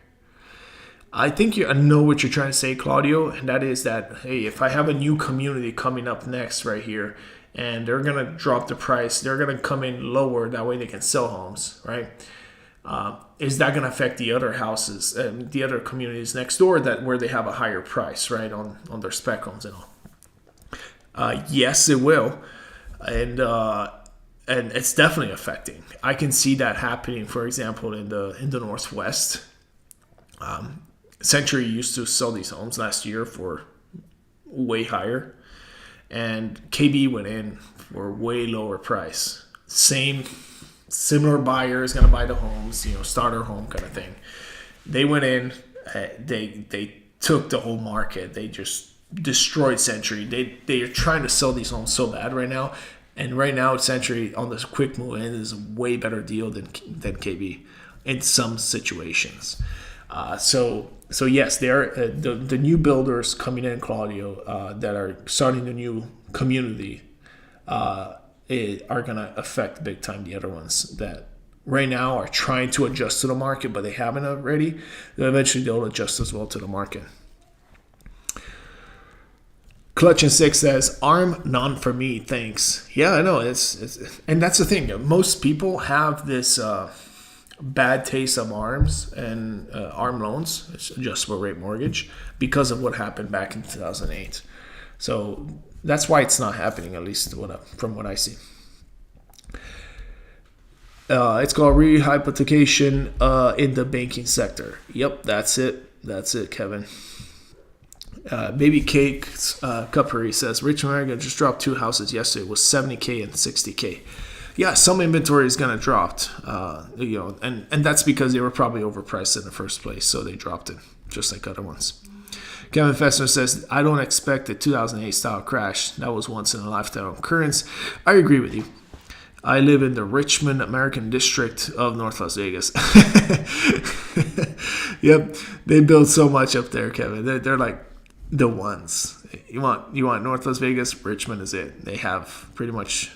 A: I think I know what you're trying to say, Claudio, and that is that, hey, if I have a new community coming up next right here, and they're going to drop the price, they're going to come in lower, that way they can sell homes, right? Is that going to affect the other houses and the other communities next door where they have a higher price, right, on their spec homes and all? Yes, it will, and it's definitely affecting. I can see that happening, for example, in the Northwest. Century used to sell these homes last year for way higher, and KB went in for way lower price. Similar buyer is going to buy the homes, starter home kind of thing. They went in, they took the whole market. They just destroyed Century. They are trying to sell these homes so bad right now, and right now Century on this quick move in is a way better deal than KB in some situations. So yes, there the new builders coming in, Claudio, that are starting the new community, are going to affect big time the other ones that right now are trying to adjust to the market, but they haven't already. Eventually, they'll adjust as well to the market. Clutch and 6 says, ARM, none for me, thanks. Yeah, I know. It's and that's the thing. Most people have this bad taste of ARMs and ARM loans, it's adjustable rate mortgage, because of what happened back in 2008. So that's why it's not happening, at least from what I see. It's called rehypothecation in the banking sector. Yep, that's it. That's it, Kevin. Baby Cakes Cuppery says, Rich America just dropped 2 houses yesterday. It was $70K and $60K. Yeah, some inventory is going to drop, and that's because they were probably overpriced in the first place, so they dropped it, just like other ones. Kevin Fessner says, I don't expect a 2008 style crash. That was once in a lifetime occurrence. I agree with you. I live in the Richmond American District of North Las Vegas. Yep, they build so much up there, Kevin. They're like the ones. You want North Las Vegas? Richmond is it. They have pretty much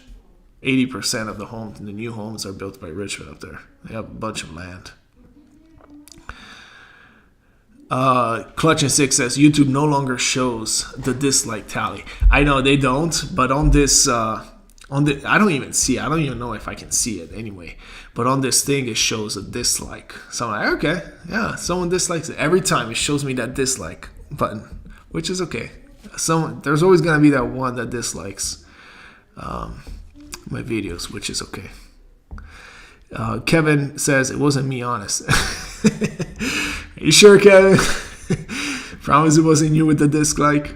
A: 80% of the new homes are built by Richmond up there. They have a bunch of land. Clutch and 6 says, YouTube no longer shows the dislike tally. I know they don't, but on this, I don't even see it. I don't even know if I can see it anyway. But on this thing, it shows a dislike. So I'm like, okay, yeah, someone dislikes it. Every time it shows me that dislike button, which is okay. There's always going to be that one that dislikes my videos, which is okay. Kevin says, it wasn't me, honest. Are you sure, Kevin? Promise it wasn't you with the dislike.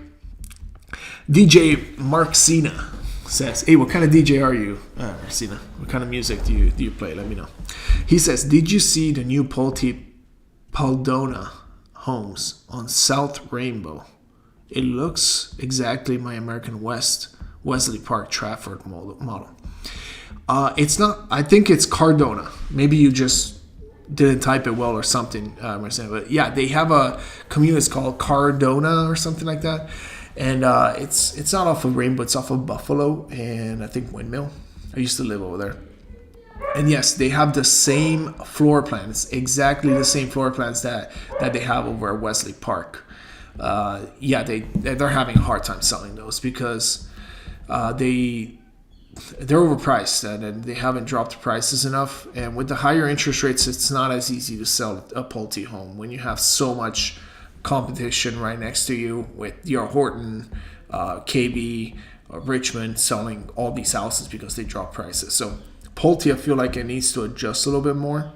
A: DJ Mark Cena says, "Hey, what kind of DJ are you, Marcina? What kind of music do you play? Let me know." He says, "Did you see the new Pulte Paldona homes on South Rainbow? It looks exactly my American West Wesley Park Trafford model. It's not. I think it's Cardona. Maybe you just didn't type it well or something, Marcina. But yeah, they have a community. It's called Cardona or something like that." And it's not off of Rainbow, it's off of Buffalo and I think Windmill. I used to live over there. And yes, they have the same floor plans, exactly the same floor plans that they have over at Wesley Park. Yeah, they're having a hard time selling those because they're overpriced and they haven't dropped the prices enough. And with the higher interest rates, it's not as easy to sell a Pulte home when you have so much competition right next to you with your Horton, KB, Richmond selling all these houses because they drop prices. So Pulte, I feel like it needs to adjust a little bit more,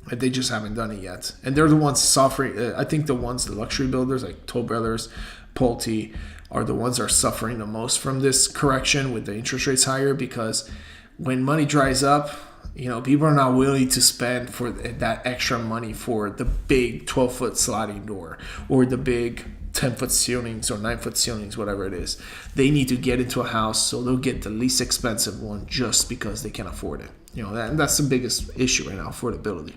A: but they just haven't done it yet. And they're the ones suffering. I think the luxury builders like Toll Brothers, Pulte, are the ones that are suffering the most from this correction with the interest rates higher, because when money dries up, people are not willing to spend for that extra money for the big 12-foot sliding door or the big 10-foot ceilings or 9-foot ceilings, whatever it is. They need to get into a house, so they'll get the least expensive one just because they can afford it. That's the biggest issue right now, affordability.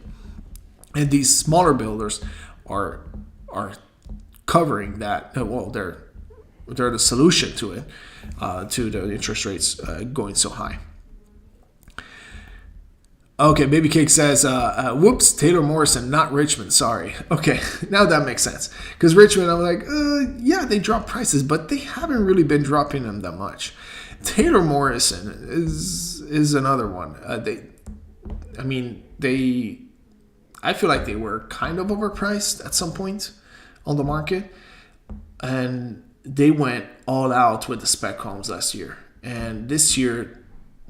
A: And these smaller builders are covering that. Well, they're the solution to it, to the interest rates going so high. Okay, Baby Cake says, whoops, Taylor Morrison, not Richmond, sorry. Okay, now that makes sense. Because Richmond, I'm like, yeah, they drop prices, but they haven't really been dropping them that much. Taylor Morrison is another one. I feel like they were kind of overpriced at some point on the market. And they went all out with the spec homes last year. And this year,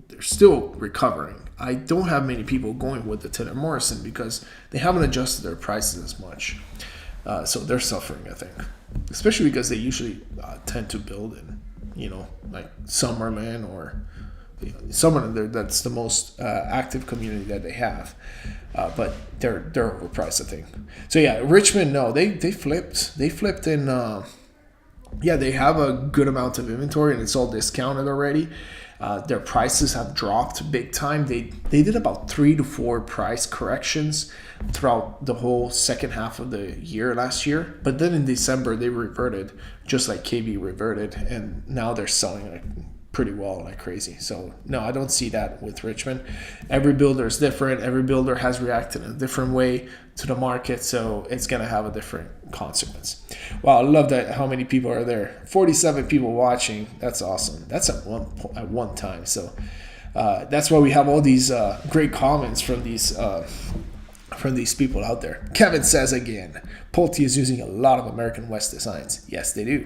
A: they're still recovering. I don't have many people going with the Taylor Morrison because they haven't adjusted their prices as much. So they're suffering, I think. Especially because they usually tend to build in, like Summerlin or Summerlin. That's the most active community that they have. But they're overpriced, I think. So yeah, Richmond, no, they flipped. They flipped in. They have a good amount of inventory and it's all discounted already. Their prices have dropped big time. They did about 3 to 4 price corrections throughout the whole second half of the year last year. But then in December, they reverted, just like KB reverted. And now they're selling pretty well like crazy. So, no, I don't see that with Richmond. Every builder is different. Every builder has reacted in a different way to the market. So it's going to have a different consequence. Wow, I love that. How many people are there? 47 people watching. That's awesome. That's at one time. So that's why we have all these great comments from these people out there. Kevin says again, Pulte is using a lot of American West designs. Yes, they do.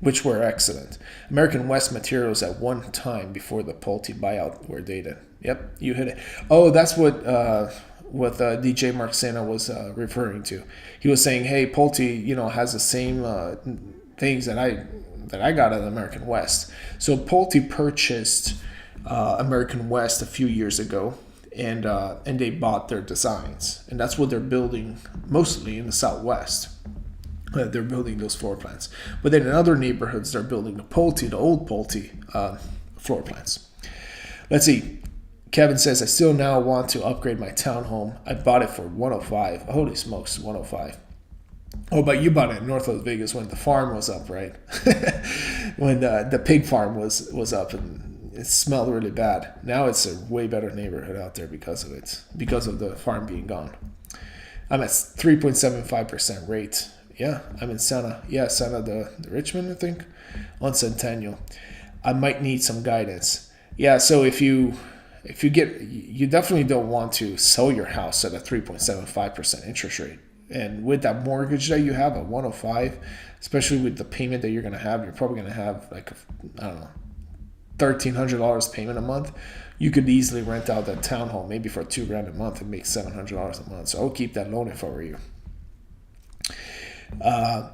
A: Which were excellent. American West materials at one time before the Pulte buyout were dated. Yep, you hit it. Oh, that's what DJ Mark Sena was referring to. He was saying, hey, Pulte, has the same things that I got at American West. So Pulte purchased American West a few years ago, and they bought their designs, and that's what they're building mostly in the Southwest. They're building those floor plans. But then in other neighborhoods, they're building the old Pulte floor plans. Let's see. Kevin says, I still now want to upgrade my townhome. I bought it for $105. Holy smokes, $105. Oh, but you bought it in North Las Vegas when the farm was up, right? When the pig farm was up and it smelled really bad. Now it's a way better neighborhood out there because of it, because of the farm being gone. I'm at 3.75% rate. Yeah, I'm in Santa. Yeah, Santa, the Richmond, I think, on Centennial. I might need some guidance. Yeah, so if you definitely don't want to sell your house at a 3.75% interest rate. And with that mortgage that you have at 105, especially with the payment that you're going to have, you're probably going to have $1,300 payment a month. You could easily rent out that townhome maybe for $2,000 a month and make $700 a month. So I'll keep that loan if I were you. I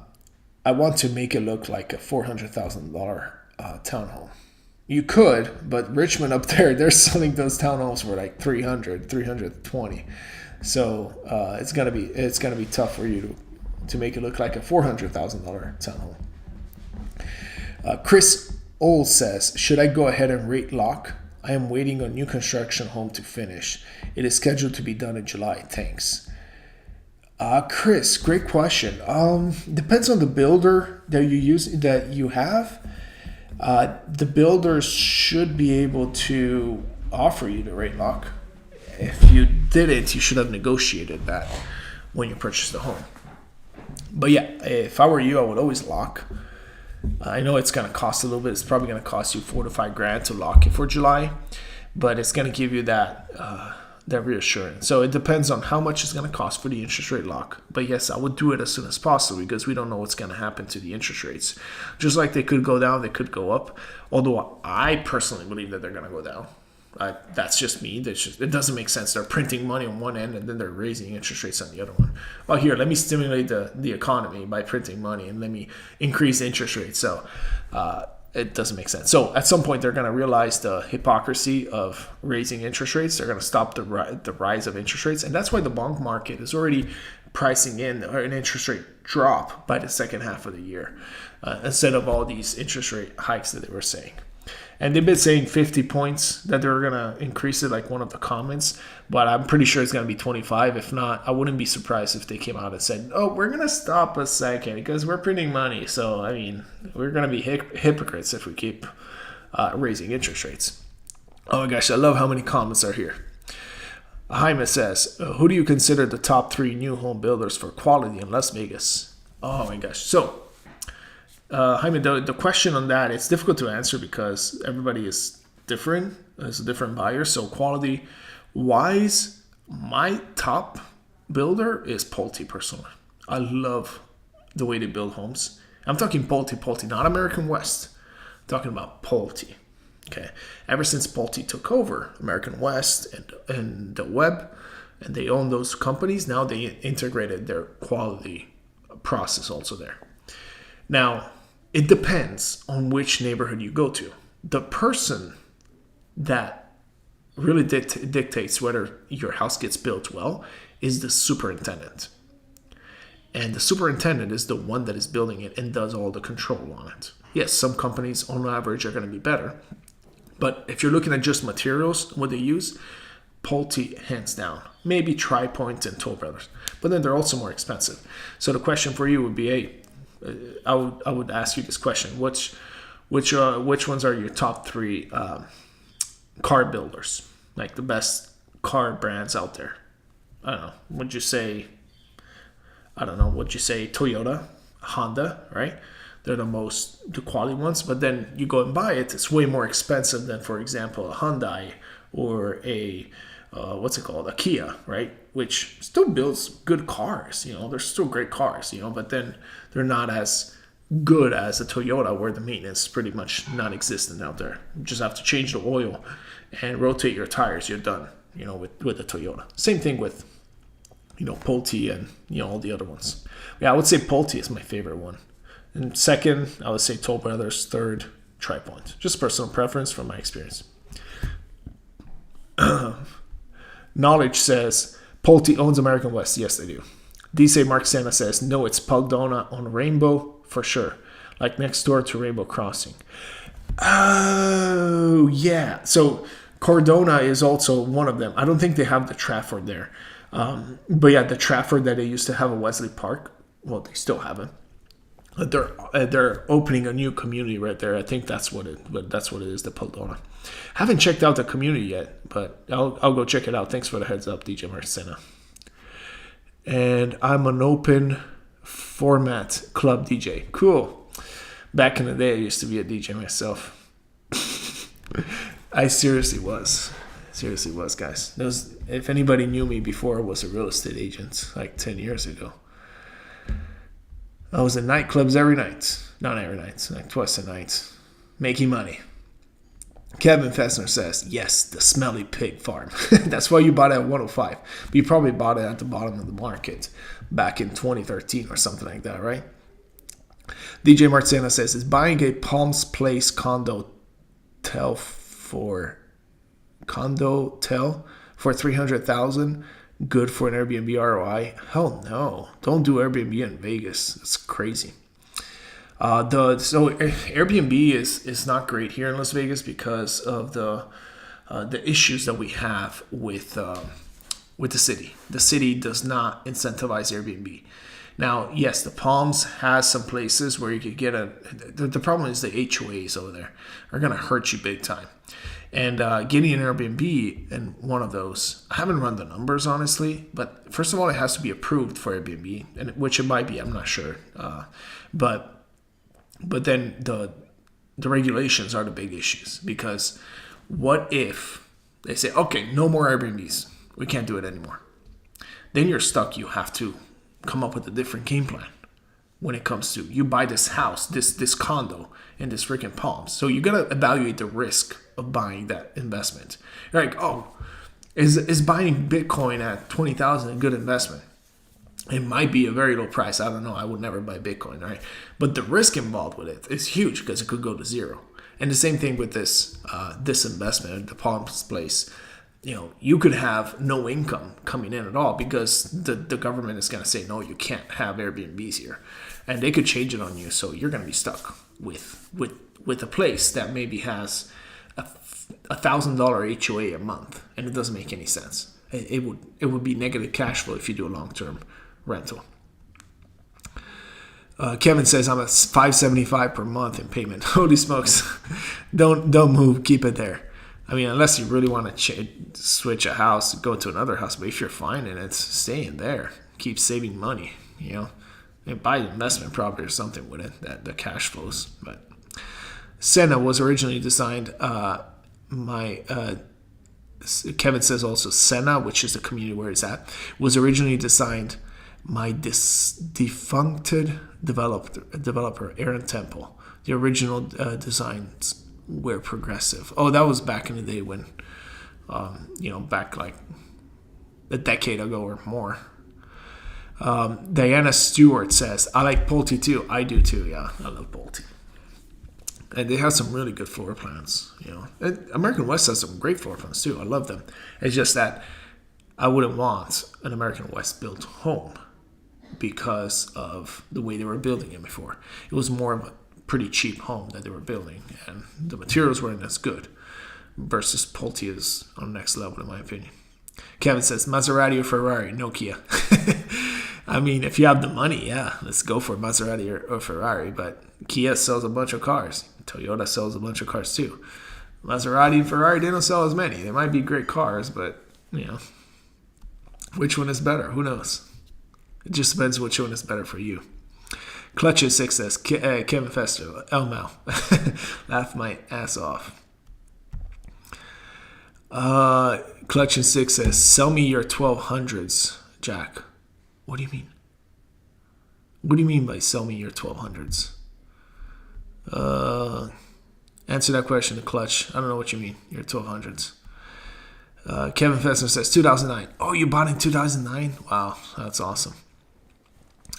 A: want to make it look like a $400,000 townhome. You could, but Richmond up there, they're selling those townhomes for like 300, 320. So it's gonna be tough for you to make it look like a $400,000 townhome. Chris Old says, should I go ahead and rate lock? I am waiting on new construction home to finish. It is scheduled to be done in July. Thanks. Chris, great question. Depends on the builder that you have. The builders should be able to offer you the rate lock. If you didn't, you should have negotiated that when you purchased the home. But yeah, if I were you, I would always lock. I know it's going to cost a little bit. It's probably going to cost you $4 to $5 to lock it for July, but it's going to give you that reassurance. So it depends on how much it's going to cost for the interest rate lock. But yes, I would do it as soon as possible because we don't know what's going to happen to the interest rates. Just like they could go down, they could go up. Although I personally believe that they're going to go down. That's just me. It doesn't make sense. They're printing money on one end and then they're raising interest rates on the other one. Well, here, let me stimulate the economy by printing money and let me increase interest rates. So it doesn't make sense. So at some point, they're going to realize the hypocrisy of raising interest rates. They're going to stop the rise of interest rates. And that's why the bond market is already pricing in an interest rate drop by the second half of the year instead of all these interest rate hikes that they were saying. And they've been saying 50 points that they're going to increase it, like one of the comments. But I'm pretty sure it's going to be 25. If not, I wouldn't be surprised if they came out and said, oh, we're going to stop a second because we're printing money. So, I mean, we're going to be hypocrites if we keep raising interest rates. Oh, my gosh, I love how many comments are here. Jaime says, who do you consider the top 3 new home builders for quality in Las Vegas? Oh, my gosh. So, Jaime, the question on that, it's difficult to answer because everybody is different. There's a different buyer. So quality wise, my top builder is Pulte personally. I love the way they build homes. I'm talking Pulte, not American West. I'm talking about Pulte. Okay. Ever since Pulte took over American West and the web, and they own those companies, now they integrated their quality process also there. Now, it depends on which neighborhood you go to. The person that really dictates whether your house gets built well is the superintendent. And the superintendent is the one that is building it and does all the control on it. Yes, some companies on average are going to be better. But if you're looking at just materials, what they use, Pulte hands down. Maybe Tri-Pointe and Toll Brothers. But then they're also more expensive. So the question for you would be, hey, I would ask you this question: which ones are your top 3 car builders, like the best car brands out there? I don't know. Would you say Toyota, Honda, right? They're the quality ones. But then you go and buy it; it's way more expensive than, for example, a Hyundai or a a Kia, right? Which still builds good cars, they're still great cars, but then they're not as good as a Toyota where the maintenance is pretty much non-existent out there. You just have to change the oil and rotate your tires. You're done, with the Toyota. Same thing with, Pulte and, all the other ones. Yeah, I would say Pulte is my favorite one. And second, I would say Toll Brothers. Third, Tri-Pointe. Just personal preference from my experience. Knowledge says, Pulte owns American West. Yes, they do. DJ Mark Santa says, no, it's Paldona on Rainbow for sure. Like next door to Rainbow Crossing. Oh, yeah. So Cardona is also one of them. I don't think they have the Trafford there. But yeah, the Trafford that they used to have at Wesley Park, well, they still have it. They're opening a new community right there. I think that's what it is, the Paldona. Haven't checked out the community yet, but I'll go check it out. Thanks for the heads up, DJ Marcena. And I'm an open format club DJ. Cool. Back in the day, I used to be a DJ myself. I seriously was, guys. If anybody knew me before, I was a real estate agent like 10 years ago. I was in nightclubs every night. Not every night, like twice a night. Making money. Kevin Fessner says, yes, the Smelly Pig Farm. That's why you bought it at 105. But you probably bought it at the bottom of the market back in 2013 or something like that, right? DJ Marcena says, is buying a Palms Place condo for 300,000 good for an Airbnb ROI? Hell no. Don't do Airbnb in Vegas. It's crazy. So Airbnb is not great here in Las Vegas because of the issues that we have with the city. The city does not incentivize Airbnb. Now, yes, the Palms has some places where you could get the problem is the HOAs over there are going to hurt you big time. And getting an Airbnb in one of those, I haven't run the numbers, honestly. But first of all, it has to be approved for Airbnb, and which it might be. I'm not sure. But then the regulations are the big issues. Because what if they say, okay, no more Airbnbs. We can't do it anymore. Then you're stuck. You have to come up with a different game plan when it comes to you buy this house, this condo in this freaking Palms. So you gotta evaluate the risk of buying that investment. You're like, oh, is buying Bitcoin at 20,000 a good investment? It might be a very low price. I don't know. I would never buy Bitcoin, right? But the risk involved with it is huge because it could go to zero. And the same thing with this investment, the Palms Place. You could have no income coming in at all because the government is going to say, no, you can't have Airbnbs here. And they could change it on you. So you're going to be stuck with a place that maybe has a $1,000 HOA a month. And it doesn't make any sense. It would be negative cash flow if you do a long-term rental. Kevin says, I'm at $575 per month in payment. Holy smokes. Don't move. Keep it there. I mean, unless you really want to switch a house, go to another house. But if you're fine and it's staying there, keep saving money, and buy an investment property or something with it, that the cash flows. But Senna was originally designed, Kevin says also Senna, which is the community where it's at, was originally designed my defunct developer, Aaron Temple. The original designs were progressive. Oh, that was back in the day when, back like a decade ago or more. Diana Stewart says, I like Pulte too. I do too, yeah. I love Pulte. And they have some really good floor plans, And American West has some great floor plans too. I love them. It's just that I wouldn't want an American West built home because of the way they were building it before. It was more of a pretty cheap home that they were building, and the materials weren't as good versus Pulte is on the next level in my opinion. Kevin says, Maserati or Ferrari? No, Kia. I mean, if you have the money, yeah, let's go for Maserati or Ferrari, but Kia sells a bunch of cars. Toyota sells a bunch of cars too. Maserati and Ferrari, they don't sell as many. They might be great cars, but, which one is better? Who knows? It just depends which one is better for you. Clutches 6 says, Kevin Festo, Elmo. Laugh my ass off. Collection 6 says, sell me your 1200s, Jack. What do you mean? What do you mean by sell me your 1200s? Answer that question, the Clutch. I don't know what you mean, your 1200s. Kevin Festo says, 2009. Oh, you bought in 2009? Wow, that's awesome.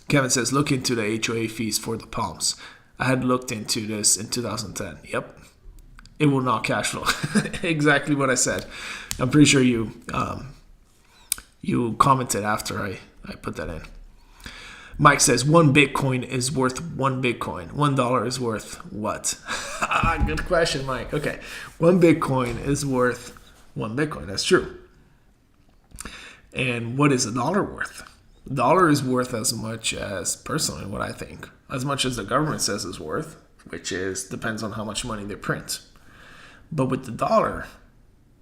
A: Kevin says, look into the HOA fees for the Palms. I had looked into this in 2010. Yep. It will not cash flow. Exactly what I said. I'm pretty sure you commented after I put that in. Mike says, one Bitcoin is worth one Bitcoin. $1 is worth what? Good question, Mike. Okay. One Bitcoin is worth one Bitcoin. That's true. And what is $1 worth? $1 is worth as much as, personally, what I think, as much as the government says is worth, which is depends on how much money they print. But with the dollar,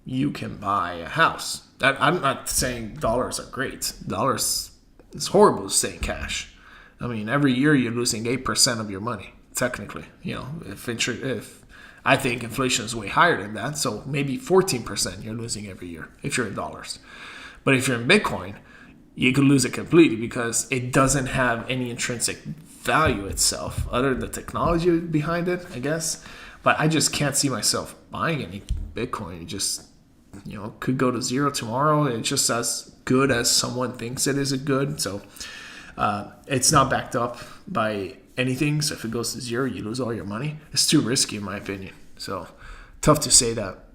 A: you can buy a house. I'm not saying dollars are great. Dollars is horrible to stay in cash. I mean, every year you're losing 8% of your money, technically. If I think inflation is way higher than that, so maybe 14% you're losing every year if you're in dollars. But if you're in Bitcoin, you could lose it completely because it doesn't have any intrinsic value itself other than the technology behind it, I guess. But I just can't see myself buying any Bitcoin. It just, could go to zero tomorrow. It's just as good as someone thinks it is good. So it's not backed up by anything. So if it goes to zero, you lose all your money. It's too risky, in my opinion. So tough to say that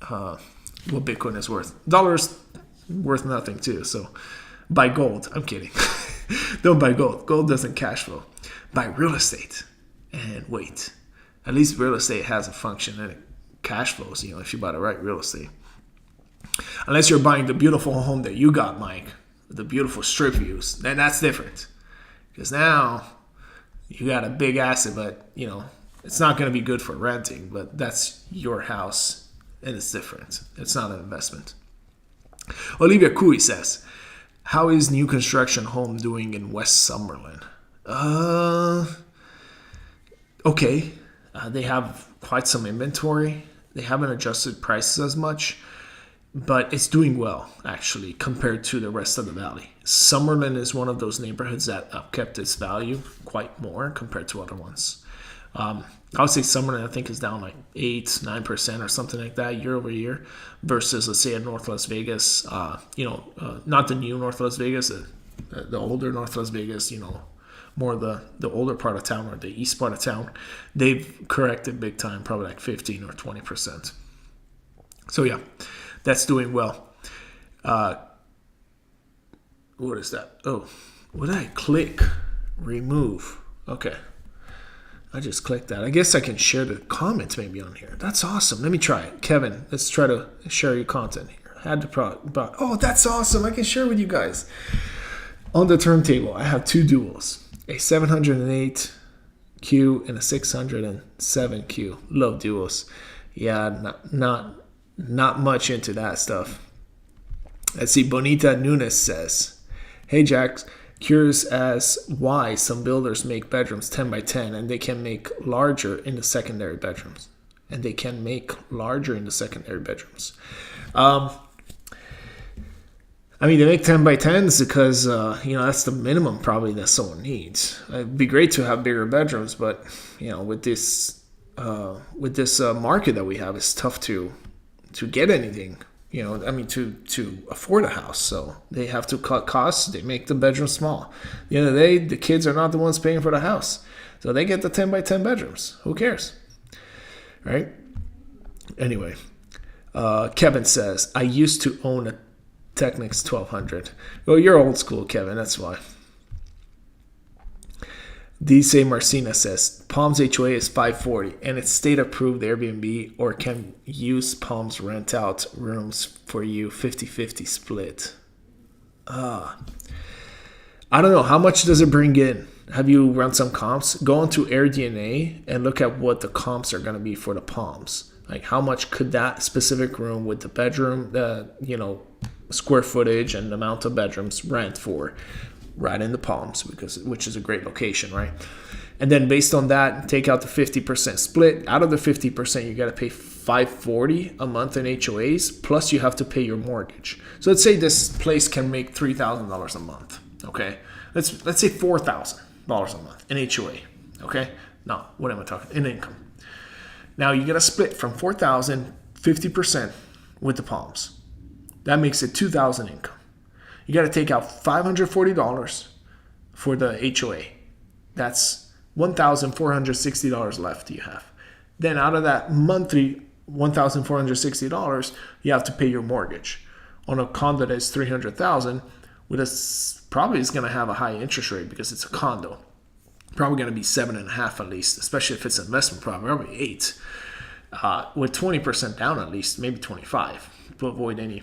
A: what Bitcoin is worth. Dollar's worth nothing too. So buy gold. I'm kidding. Don't buy gold. Gold doesn't cash flow. Buy real estate and wait. At least real estate has a function and it cash flows, if you buy the right real estate. Unless you're buying the beautiful home that you got, Mike, with the beautiful strip views, then that's different. Because now you got a big asset, but, it's not going to be good for renting, but that's your house and it's different. It's not an investment. Olivia Cooey says, how is new construction home doing in West Summerlin? Okay. They have quite some inventory. They haven't adjusted prices as much, but it's doing well, actually, compared to the rest of the valley. Summerlin is one of those neighborhoods that kept its value quite more compared to other ones. I would say Summerlin, I think, is down like 8-9% or something like that year over year versus, let's say, in North Las Vegas, not the new North Las Vegas, the older North Las Vegas, more the older part of town or the east part of town. They've corrected big time, probably like 15 or 20%. So, yeah, that's doing well. What is that? Oh, what did I click? Remove. Okay. I just clicked that. I guess I can share the comments maybe on here. That's awesome. Let me try it. Kevin, let's try to share your content here. Had to but oh, that's awesome. I can share with you guys. On the turntable, I have two duals. A 708Q and a 607Q. Love duos. Yeah, not much into that stuff. Let's see. Bonita Nunes says, hey, Jax. Curious as why some builders make bedrooms 10 by 10 and they can make larger in the secondary bedrooms. They make 10 by 10s because, that's the minimum probably that someone needs. It'd be great to have bigger bedrooms, but, with this market that we have, it's tough to get anything. To afford a house. So they have to cut costs. They make the bedroom small. At the end of the day, the kids are not the ones paying for the house. So they get the 10 by 10 bedrooms. Who cares? Right? Anyway, Kevin says, I used to own a Technics 1200. Well, you're old school, Kevin. That's why. DC Marcina says, Palms HOA is $540 and it's state approved Airbnb or can use Palms rent out rooms for you 50-50 split. I don't know. How much does it bring in? Have you run some comps? Go into AirDNA and look at what the comps are going to be for the Palms. Like how much could that specific room with the bedroom, square footage and amount of bedrooms rent for right in the Palms, which is a great location, right? And then based on that, take out the 50% split. Out of the 50%, you got to pay $540 a month in HOAs, plus you have to pay your mortgage. So let's say this place can make $3,000 a month, okay? Let's say $4,000 a month in HOA, okay? No, what am I talking? In income. Now you got to split from $4,000, 50% with the Palms. That makes it $2,000 income. You got to take out $540 for the HOA. That's $1,460 left you have. Then out of that monthly $1,460, you have to pay your mortgage. On a condo that is $300,000, probably is going to have a high interest rate because it's a condo. Probably going to be 7.5 at least, especially if it's an investment property, probably 8. With 20% down at least, maybe 25 to avoid any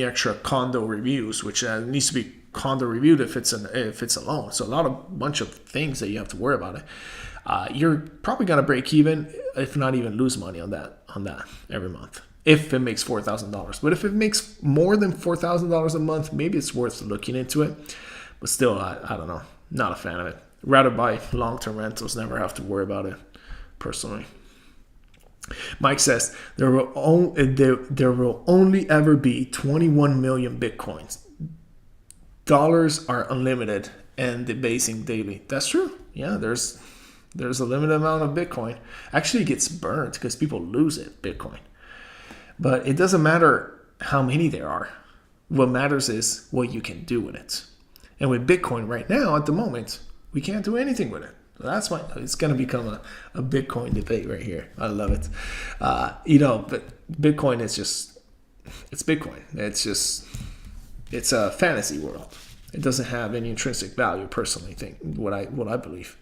A: extra condo reviews, which needs to be condo reviewed if it's a loan. So bunch of things that you have to worry about it. You're probably gonna break even, if not even lose money on that every month, if it makes $4,000. But if it makes more than $4,000 a month, maybe it's worth looking into it. But still, I don't know, not a fan of it. Rather buy long-term rentals, never have to worry about it personally. Mike says, there will only ever be 21 million Bitcoins. Dollars are unlimited and debasing daily. That's true. Yeah, there's a limited amount of Bitcoin. Actually, it gets burned because people lose it, Bitcoin. But it doesn't matter how many there are. What matters is what you can do with it. And with Bitcoin right now, at the moment, We can't do anything with it. So that's why it's going to become a Bitcoin debate right here. I love it. But Bitcoin is just, it's Bitcoin. It's a fantasy world. It doesn't have any intrinsic value, personally, what I believe.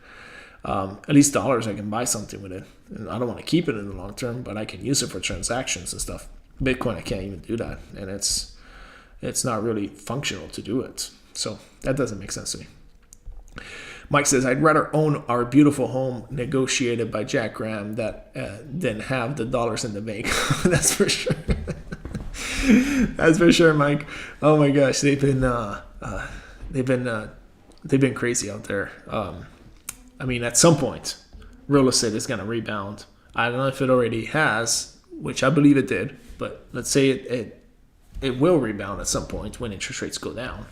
A: At least dollars, I can buy something with it. And I don't want to keep it in the long term, but I can use it for transactions and stuff. Bitcoin, I can't even do that. And it's not really functional to do it. So that doesn't make sense to me. Mike says, I'd rather own our beautiful home negotiated by Jack Graham than have the dollars in the bank. That's for sure. That's for sure, Mike. Oh my gosh, they've been crazy out there. At some point, real estate is going to rebound. I don't know if it already has, which I believe it did, but let's say it will rebound at some point when interest rates go down.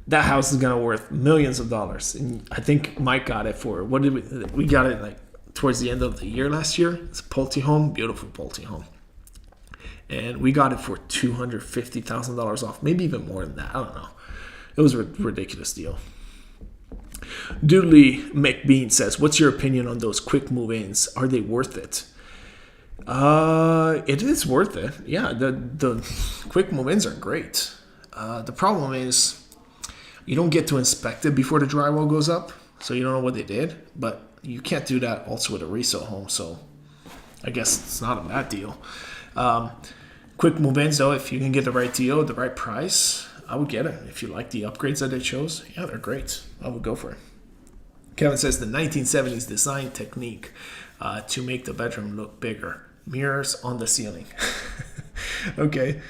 A: That house is going to be worth millions of dollars. And I think Mike got it for, what did we got it like towards the end of the year last year. It's a Pulte home, beautiful Pulte home. And we got it for $250,000 off, maybe even more than that. I don't know. It was a ridiculous deal. Doodley McBean says, what's your opinion on those quick move-ins? Are they worth it? It is worth it. Yeah, the quick move-ins are great. The problem is you don't get to inspect it before the drywall goes up, so you don't know what they did. But you can't do that also with a resale home, so I guess it's not a bad deal. Quick move-ins, though, if you can get the right deal, the right price, I would get it. If you like the upgrades that they chose, yeah, they're great. I would go for it. Kevin says the 1970s design technique to make the bedroom look bigger. Mirrors on the ceiling. Okay.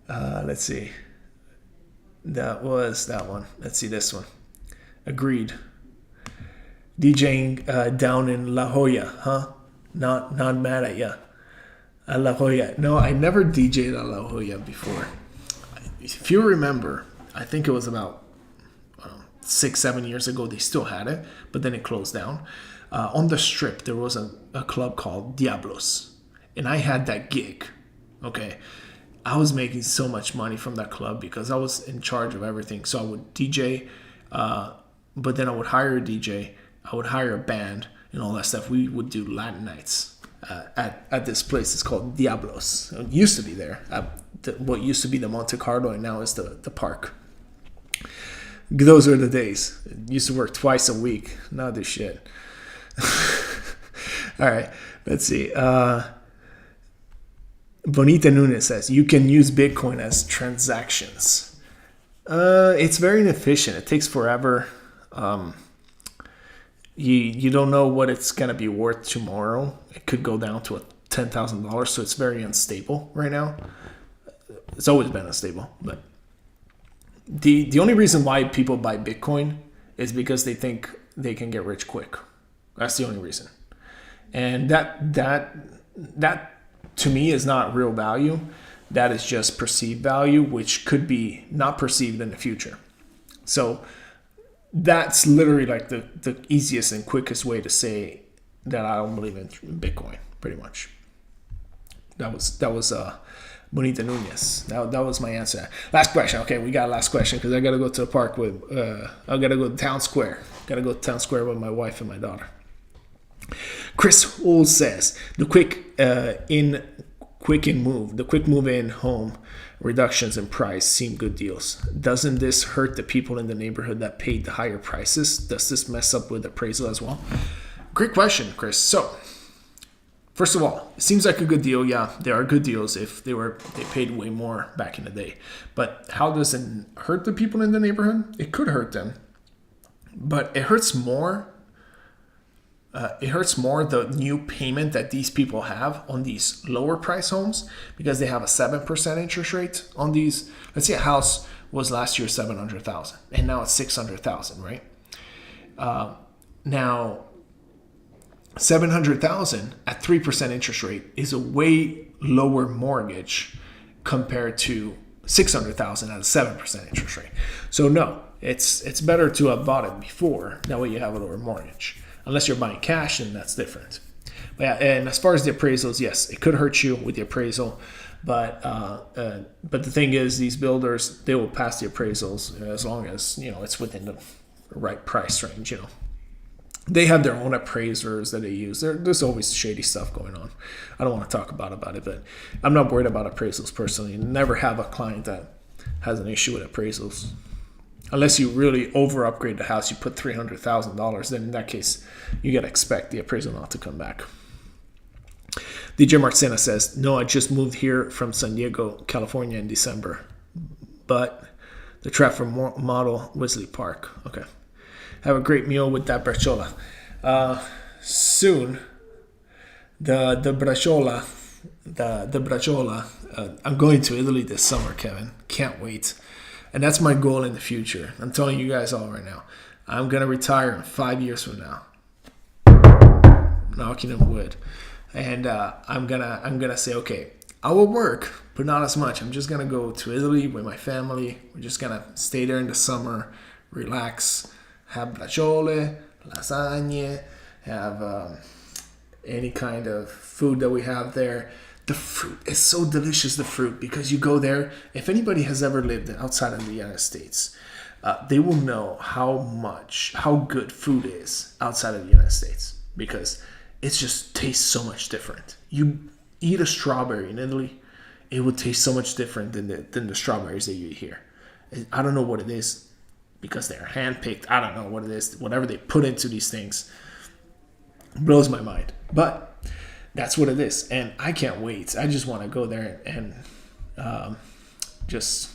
A: Let's see. That was that one. Let's see this one. Agreed. DJing down in La Jolla, huh? Not mad at ya. At La Jolla. No, I never DJed at La Jolla before. If you remember, I think it was about 6-7 years ago, they still had it, but then it closed down. On the Strip, there was a club called Diablos, and I had that gig. Okay, I was making so much money from that club because I was in charge of everything. So I would DJ, but then I would hire a DJ, I would hire a band, and all that stuff. We would do Latin nights at this place. It's called Diablos. It used to be there. What used to be the Monte Carlo, and now is the park. Those were the days. Used to work twice a week. Now do shit. All right, let's see. Bonita Nunes says, you can use Bitcoin as transactions. It's very inefficient. It takes forever. You don't know what it's going to be worth tomorrow. It could go down to $10,000, so it's very unstable right now. It's always been unstable, but the only reason why people buy Bitcoin is because they think they can get rich quick. That's the only reason. And that to me is not real value. That is just perceived value, which could be not perceived in the future. So that's literally like the easiest and quickest way to say that I don't believe in Bitcoin, pretty much. That was Bonita Nunez. That was my answer. Last question. Okay, we got a last question because I got to go to the park with, I got to go to Town Square. Got to go to Town Square with my wife and my daughter. Chris Hull says, the quick move-in home reductions in price seem good deals. Doesn't this hurt the people in the neighborhood that paid the higher prices? Does this mess up with appraisal as well? Great question, Chris. So, first of all, it seems like a good deal. Yeah, there are good deals if they paid way more back in the day. But how does it hurt the people in the neighborhood? It could hurt them, but it hurts more. It hurts more the new payment that these people have on these lower price homes because they have a 7% interest rate on these. Let's say a house was last year $700,000 and now it's $600,000, right? Now $700,000 at 3% interest rate is a way lower mortgage compared to $600,000 at a 7% interest rate. So no, it's better to have bought it before. That way you have a lower mortgage. Unless you're buying cash, then that's different. But yeah, and as far as the appraisals, yes, it could hurt you with the appraisal. But the thing is, these builders, they will pass the appraisals as long as it's within the right price range, you know. They have their own appraisers that they use. There's always shady stuff going on. I don't want to talk about it, but I'm not worried about appraisals personally. Never have a client that has an issue with appraisals. Unless you really over upgrade the house, you put $300,000, then in that case, you got to expect the appraisal not to come back. DJ Marcena says, no, I just moved here from San Diego, California in December, but the Trafford model, Wesley Park. Okay. Have a great meal with that bracciola. Soon, the bracciola, I'm going to Italy this summer, Kevin. Can't wait. And that's my goal in the future. I'm telling you guys all right now. I'm going to retire in 5 years from now. Knocking on wood. And I'm gonna say, okay, I will work, but not as much. I'm just gonna go to Italy with my family. We're just gonna stay there in the summer, relax, have braciole, lasagne, have any kind of food that we have there. The fruit is so delicious, the fruit, because you go there. If anybody has ever lived outside of the United States, they will know how good food is outside of the United States, because it just tastes so much different. You eat a strawberry in Italy, it will taste so much different than the strawberries that you eat here. I don't know what it is, because they're hand-picked. I don't know what it is. Whatever they put into these things blows my mind. But that's what it is. And I can't wait. I just want to go there and just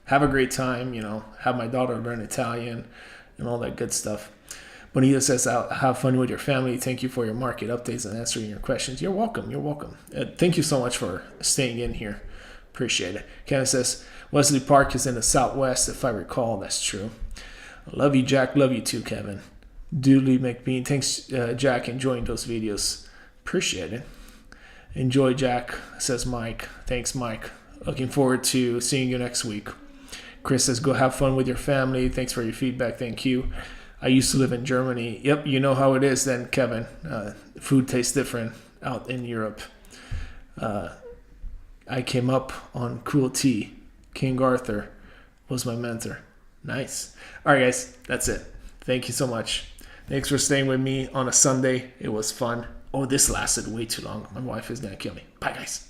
A: have a great time, you know, have my daughter learn Italian and all that good stuff. Bonita says, have fun with your family. Thank you for your market updates and answering your questions. You're welcome. You're welcome. Thank you so much for staying in here. Appreciate it. Kevin says, Wesley Park is in the Southwest, if I recall. That's true. Love you, Jack. Love you too, Kevin. Dooley McBean. Thanks, Jack. Enjoying those videos. Appreciate it. Enjoy, Jack, says Mike. Thanks, Mike. Looking forward to seeing you next week. Chris says, go have fun with your family. Thanks for your feedback. Thank you. I used to live in Germany. Yep, you know how it is then, Kevin. Food tastes different out in Europe. I came up on Cool Tea. King Arthur was my mentor. Nice. All right, guys, that's it. Thank you so much. Thanks for staying with me on a Sunday. It was fun. Oh, this lasted way too long. My wife is going to kill me. Bye, guys.